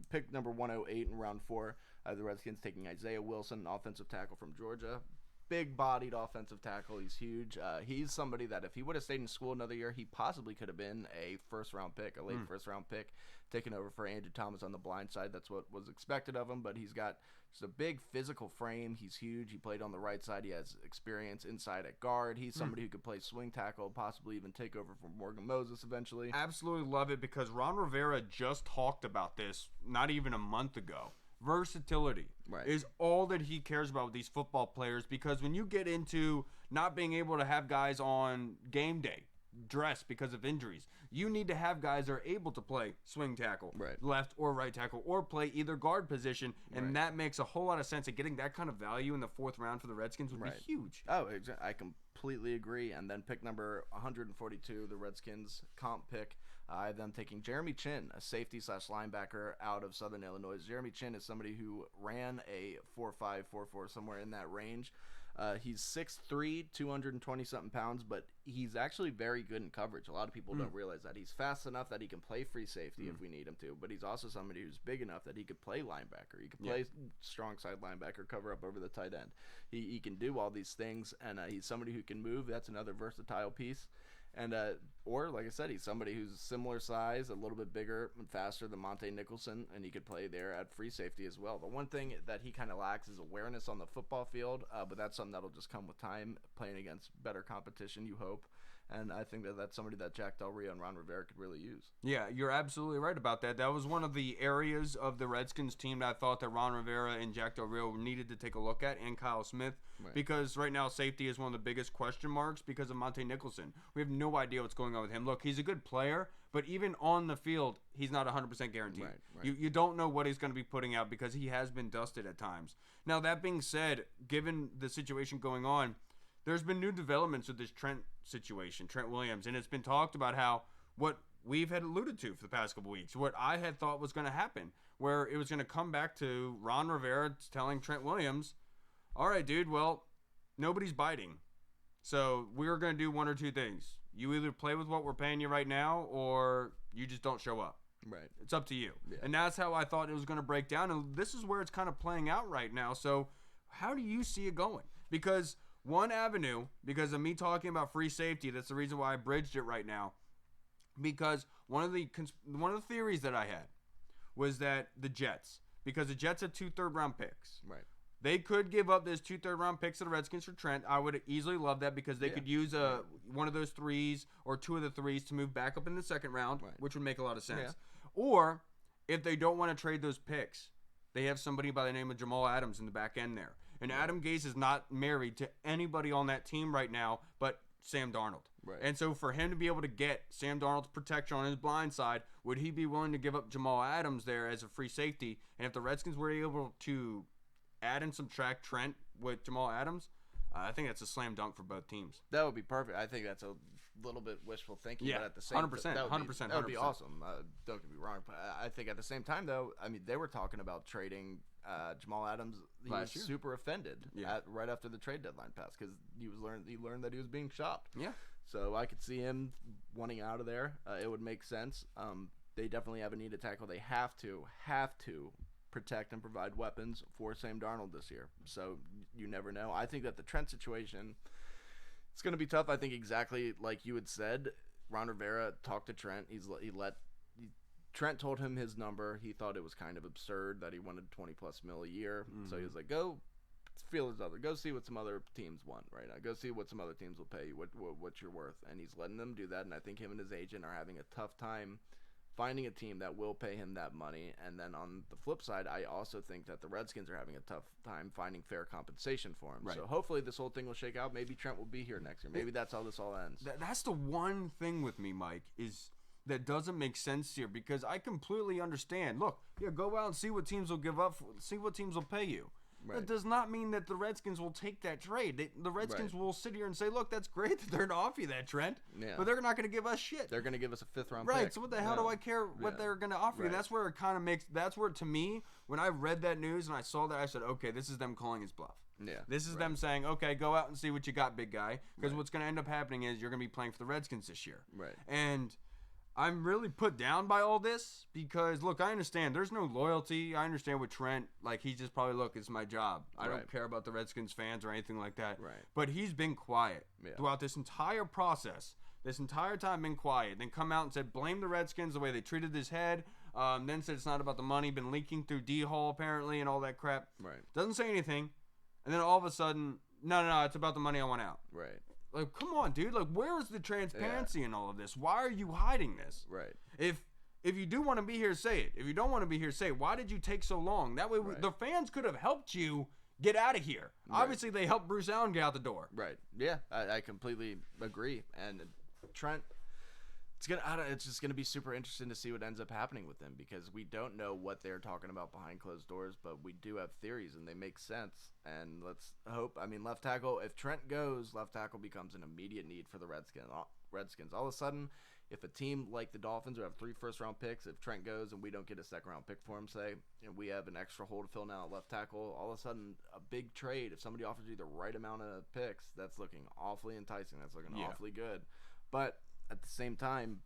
pick number 108 in round 4. The Redskins taking Isaiah Wilson, an offensive tackle from Georgia. Big-bodied offensive tackle. He's huge. He's somebody that if he would have stayed in school another year, he possibly could have been a first-round pick, a late first-round pick, taking over for Andrew Thomas on the blind side. That's what was expected of him, but he's got just a big physical frame. He's huge. He played on the right side. He has experience inside at guard. He's somebody who could play swing tackle, possibly even take over for Morgan Moses eventually. Absolutely love it because Ron Rivera just talked about this not even a month ago. Versatility is all that he cares about with these football players because when you get into not being able to have guys on game day dress because of injuries, you need to have guys that are able to play swing tackle, left or right tackle, or play either guard position, and that makes a whole lot of sense. And getting that kind of value in the 4th round for the Redskins would be huge. Oh, exactly. I completely agree. And then pick number 142, the Redskins comp pick. I have them taking Jeremy Chin, a safety/linebacker out of Southern Illinois. Jeremy Chin is somebody who ran a 4.5, 4.4, somewhere in that range. He's 6'3", 220-something pounds, but he's actually very good in coverage. A lot of people don't realize that. He's fast enough that he can play free safety if we need him to, but he's also somebody who's big enough that he could play linebacker. He could play strong side linebacker, cover up over the tight end. He can do all these things, and he's somebody who can move. That's another versatile piece. And or like I said, he's somebody who's similar size, a little bit bigger and faster than Monte Nicholson, and he could play there at free safety as well. The one thing that he kind of lacks is awareness on the football field, but that's something that'll just come with time, playing against better competition, you hope. And I think that's somebody that Jack Del Rio and Ron Rivera could really use. Yeah, you're absolutely right about that. That was one of the areas of the Redskins team that I thought that Ron Rivera and Jack Del Rio needed to take a look at, and Kyle Smith, because right now safety is one of the biggest question marks because of Monte Nicholson. We have no idea what's going on with him. Look, he's a good player, but even on the field, he's not 100% guaranteed. You don't know what he's going to be putting out because he has been dusted at times. Now, that being said, given the situation going on, there's been new developments with this Trent situation, Trent Williams, and it's been talked about how what we've had alluded to for the past couple weeks, what I had thought was going to happen, where it was going to come back to Ron Rivera telling Trent Williams, all right, dude, well, nobody's biting. So we're going to do one or two things. You either play with what we're paying you right now or you just don't show up. Right. It's up to you. Yeah. And that's how I thought it was going to break down, and this is where it's kind of playing out right now. So how do you see it going? Because one avenue, because of me talking about free safety, that's the reason why I bridged it right now. Because one of the theories that I had was that the Jets, because the Jets have 2 third-round picks. Right. They could give up those 2 third-round picks to the Redskins for Trent. I would easily love that because they could use one of those 3s or 2 of the 3s to move back up in the second round, which would make a lot of sense. Yeah. Or if they don't want to trade those picks, they have somebody by the name of Jamal Adams in the back end there. And Adam Gase is not married to anybody on that team right now but Sam Darnold. Right. And so for him to be able to get Sam Darnold's protection on his blind side, would he be willing to give up Jamal Adams there as a free safety? And if the Redskins were able to add and subtract Trent with Jamal Adams, I think that's a slam dunk for both teams. That would be perfect. I think that's little bit wishful thinking. Yeah, but at the same 100%, that would be, 100%, that would be 100%. awesome. Don't get me wrong, but I think at the same time, though, I mean, they were talking about trading Jamal Adams. He Last was year. super offended Yeah. right after the trade deadline passed because he learned that he was being shopped. Yeah. So I could see him wanting out of there. It would make sense. They definitely have a need to tackle. They have to protect and provide weapons for Sam Darnold this year. So you never know. I think that the Trent situation, it's going to be tough. I think exactly like you had said. Ron Rivera talked to Trent. Trent told him his number. He thought it was kind of absurd that he wanted 20+ mil a year. Mm-hmm. So he was like, go feel his other. Go see what some other teams want right now. Go see what some other teams will pay you, what you're worth. And he's letting them do that. And I think him and his agent are having a tough time finding a team that will pay him that money. And then on the flip side, I also think that the Redskins are having a tough time finding fair compensation for him. Right. So hopefully this whole thing will shake out. Maybe Trent will be here next year. Maybe that's how this all ends. That's the one thing with me, Mike, is that doesn't make sense here because I completely understand. Look, yeah, go out and see what teams will give up, see what teams will pay you. Right. That does not mean that the Redskins will take that trade. The Redskins Right. will sit here and say, look, that's great that they're going to offer you that, Trent, Yeah. but they're not going to give us shit. They're going to give us a 5th round Right, pick. so what the hell do I care what Yeah. they're going to offer you? Right. That's where it kind of makes, that's where, to me, when I read that news and I saw that, I said, okay, this is them calling his bluff. Yeah. This is Right. them saying, okay, go out and see what you got, big guy, because Right. what's going to end up happening is you're going to be playing for the Redskins this year. Right. And I'm really put down by all this because, look, I understand there's no loyalty. I understand with Trent, like, he's just probably, look, it's my job. I Right. don't care about the Redskins fans or anything like that. Right. But he's been quiet Yeah. throughout this entire process. This entire time been quiet. Then come out and said, blame the Redskins, the way they treated his head. Then said it's not about the money. Been leaking through D-Hall, apparently, and all that crap. Right. Doesn't say anything. And then all of a sudden, no, it's about the money I want out. Right. Like, come on, dude. Like, where is the transparency in all of this? Why are you hiding this? Right. If you do want to be here, say it. If you don't want to be here, say it. Why did you take so long? That way, Right. the fans could have helped you get out of here. Right. Obviously, they helped Bruce Allen get out the door. Right. Yeah, I completely agree. And Trent, it's just gonna be super interesting to see what ends up happening with him because we don't know what they're talking about behind closed doors, but we do have theories and they make sense. And let's hope. I mean, left tackle. If Trent goes, left tackle becomes an immediate need for the Redskins. All of a sudden, if a team like the Dolphins who have 3 first-round picks, if Trent goes and we don't get a second-round pick for him, say, and we have an extra hole to fill now at left tackle, all of a sudden, a big trade, if somebody offers you the right amount of picks, that's looking awfully enticing. That's looking awfully good. But at the same time,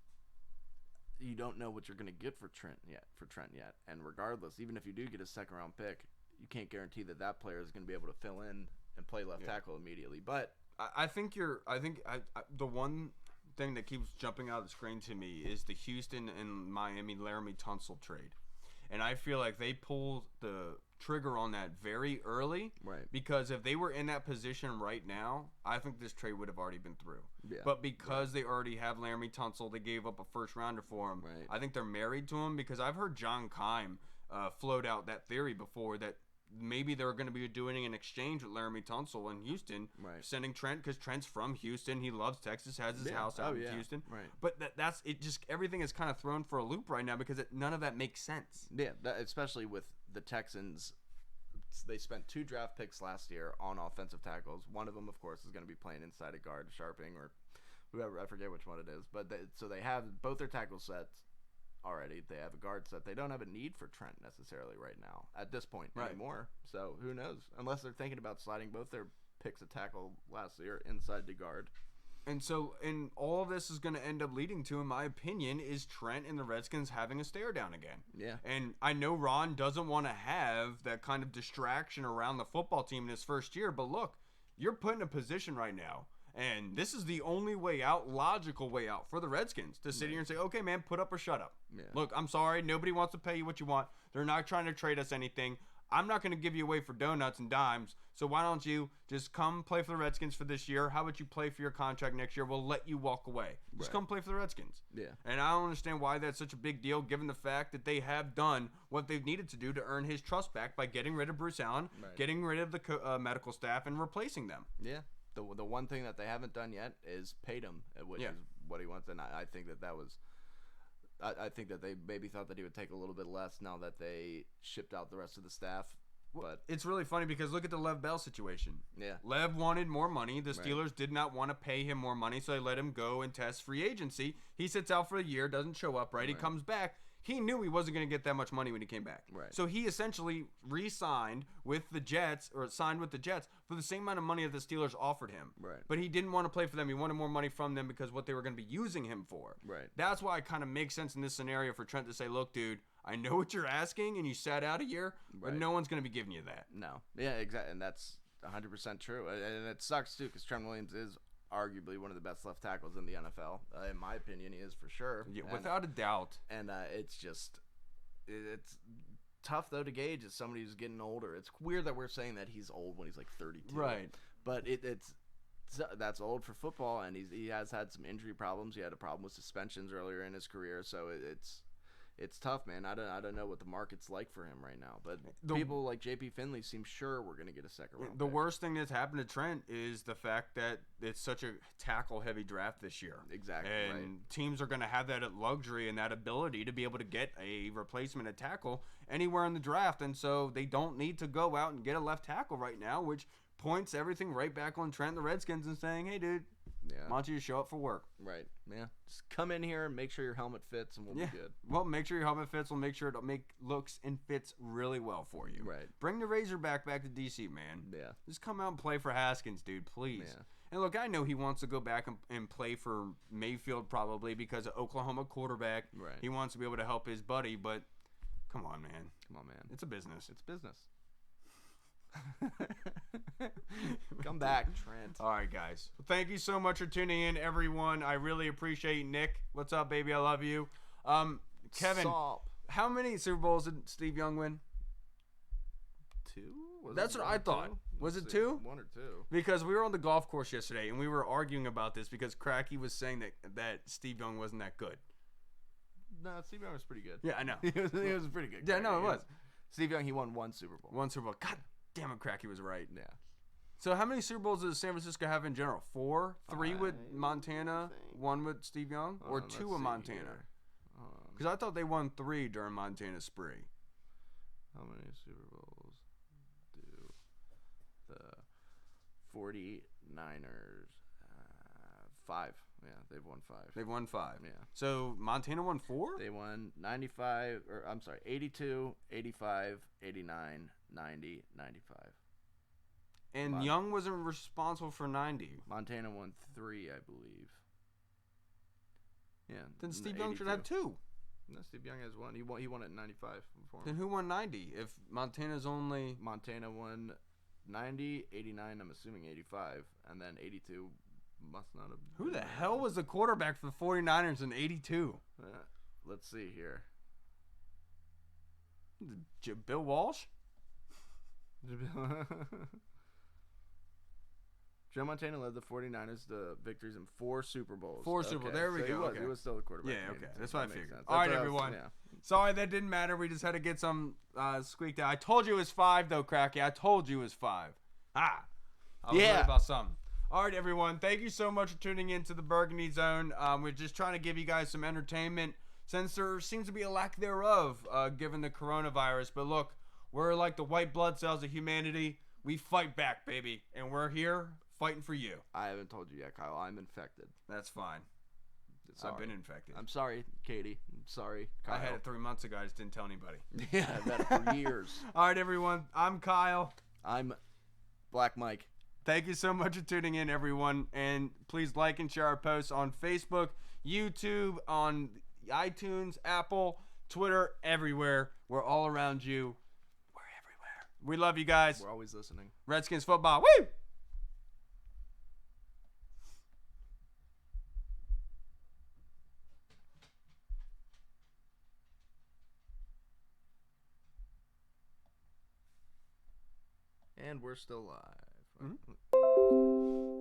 you don't know what you're going to get for Trent yet. And regardless, even if you do get a second-round pick, you can't guarantee that that player is going to be able to fill in and play left tackle immediately. But I think the one thing that keeps jumping out of the screen to me is the Houston and Miami Laramie Tunsil trade. And I feel like they pulled the trigger on that very early. Right. Because if they were in that position right now, I think this trade would have already been through. Yeah. But because they already have Laramie Tunsil, they gave up a first rounder for him. Right. I think they're married to him because I've heard John Keim float out that theory before that maybe they're going to be doing an exchange with Laramie Tunsil in Houston, Right. sending Trent because Trent's from Houston. He loves Texas, has his house out in Houston. Right. But that's it. Just everything is kind of thrown for a loop right now because none of that makes sense. Yeah, especially with the Texans. They spent 2 draft picks last year on offensive tackles. One of them, of course, is going to be playing inside a guard, Sharping or whoever. I forget which one it is. But so they have both their tackle sets already. They have a guard set. They don't have a need for Trent necessarily right now at this point anymore. So who knows? Unless they're thinking about sliding both their picks of tackle last year inside the guard. And so, and all of this is going to end up leading to, in my opinion, is Trent and the Redskins having a stare down again. Yeah. And I know Ron doesn't want to have that kind of distraction around the football team in his first year, but look, you're put in a position right now, and this is the only way out, logical way out for the Redskins to sit here and say, okay, man, put up or shut up. Yeah. Look, I'm sorry, nobody wants to pay you what you want. They're not trying to trade us anything. I'm not going to give you away for donuts and dimes, so why don't you just come play for the Redskins for this year? How about you play for your contract next year? We'll let you walk away. Just Right. come play for the Redskins. Yeah. And I don't understand why that's such a big deal, given the fact that they have done what they've needed to do to earn his trust back by getting rid of Bruce Allen, Right. getting rid of the medical staff, and replacing them. Yeah. The one thing that they haven't done yet is paid him, which is what he wants. And I think that was. I think that they maybe thought that he would take a little bit less now that they shipped out the rest of the staff But It's really funny because look at the Lev Bell situation. yeah, Lev wanted more money. The Right. Steelers did not want to pay him more money, so they let him go and test free agency. He sits out for a year, doesn't show up, right? He Right. comes back. He knew he wasn't going to get that much money when he came back. Right. So he essentially re-signed with the Jets, or signed with the Jets, for the same amount of money that the Steelers offered him. Right. But he didn't want to play for them. He wanted more money from them because what they were going to be using him for. Right. That's why it kind of makes sense in this scenario for Trent to say, look, dude, I know what you're asking, and you sat out a year, but Right. no one's going to be giving you that. No. Yeah, exactly. And that's 100% true. And it sucks, too, because Trent Williams is arguably one of the best left tackles in the NFL. In my opinion, he is for sure. Yeah, And- without a doubt. And it's just, it's tough, though, to gauge as somebody who's getting older. It's weird that we're saying that he's old when he's like 32. Right. But that's old for football, and he has had some injury problems. He had a problem with suspensions earlier in his career, so it's tough, man. I don't know what the market's like for him right now, but people like JP Finley seem sure we're going to get a second round The pick. worst thing that's happened to Trent is the fact that it's such a tackle-heavy draft this year. Exactly, And right. teams are going to have that luxury and that ability to be able to get a replacement at tackle anywhere in the draft, and so they don't need to go out and get a left tackle right now, which points everything right back on Trent and the Redskins and saying, hey, dude, Yeah. why don't you show up for work? Right. Yeah. Just come in here and make sure your helmet fits, and we'll be good. Well, make sure your helmet fits. We'll make sure it looks and fits really well for you. Right. Bring the Razorback back to DC, man. Yeah. Just come out and play for Haskins, dude, please. Yeah. And look, I know he wants to go back and play for Mayfield probably because of Oklahoma quarterback. Right. He wants to be able to help his buddy, but come on, man. Come on, man. It's a business. It's business. Come back, Trent. All right, guys. Well, thank you so much for tuning in, everyone. I really appreciate Nick. What's up, baby? I love you. Kevin, Sop. how many Super Bowls did Steve Young win? 2? Was That's it what one I or thought. two? Was Let's it see. 2? 1 or 2. Because we were on the golf course yesterday, and we were arguing about this because Cracky was saying that Steve Young wasn't that good. No, Steve Young was pretty good. Yeah, I know. he was pretty good. Yeah, no, it He was. Steve Young, he won 1 Super Bowl. One Super Bowl. God damn it, Cracky was right. Yeah. So how many Super Bowls does San Francisco have in general? 4? 3 with 5, Montana, I think. 1 with Steve Young, or Let's 2 with see Montana? here. Because I thought they won 3 during Montana's spree. How many Super Bowls do the 49ers 5? Yeah, they've won 5. They've won 5. Yeah. So Montana won 4? They won 95, or I'm sorry, 82, 85, 89, 90, 95. And Young wasn't responsible for 90. Montana won 3, I believe. Yeah. Then n- Steve Young should 82. have 2. No, Steve Young has 1. He won at 95 before. Then who won 90? If Montana's only... Montana won 90, 89, I'm assuming 85, and then 82 must not have. Who the been hell was the quarterback for the 49ers in 82? Let's see here. Bill Walsh? Joe Montana led the 49ers to victories in 4 Super Bowls. 4 Super Bowls. There we so go, He was, okay. he was still the quarterback. Yeah, in okay. 82, That's so what I that makes figured. sense. All right, That's what I was- everyone. yeah. Sorry, that didn't matter. We just had to get some squeaked out. I told you it was 5, though, Cracky. I told you it was 5. Ah. I was Yeah. worried about something. All right, everyone. Thank you so much for tuning in to the Burgundy Zone. We're just trying to give you guys some entertainment since there seems to be a lack thereof given the coronavirus. But look, we're like the white blood cells of humanity. We fight back, baby. And we're here fighting for you. I haven't told you yet, Kyle. I'm infected. That's fine. Sorry. I've been infected. I'm sorry, Katie. I'm sorry, Kyle. I had it 3 months ago. I just didn't tell anybody. Yeah, I've had it for years. All right, everyone. I'm Kyle. I'm Black Mike. Thank you so much for tuning in, everyone. And please like and share our posts on Facebook, YouTube, on iTunes, Apple, Twitter, everywhere. We're all around you. We're everywhere. We love you guys. We're always listening. Redskins football. Woo! And we're still live. Mhm.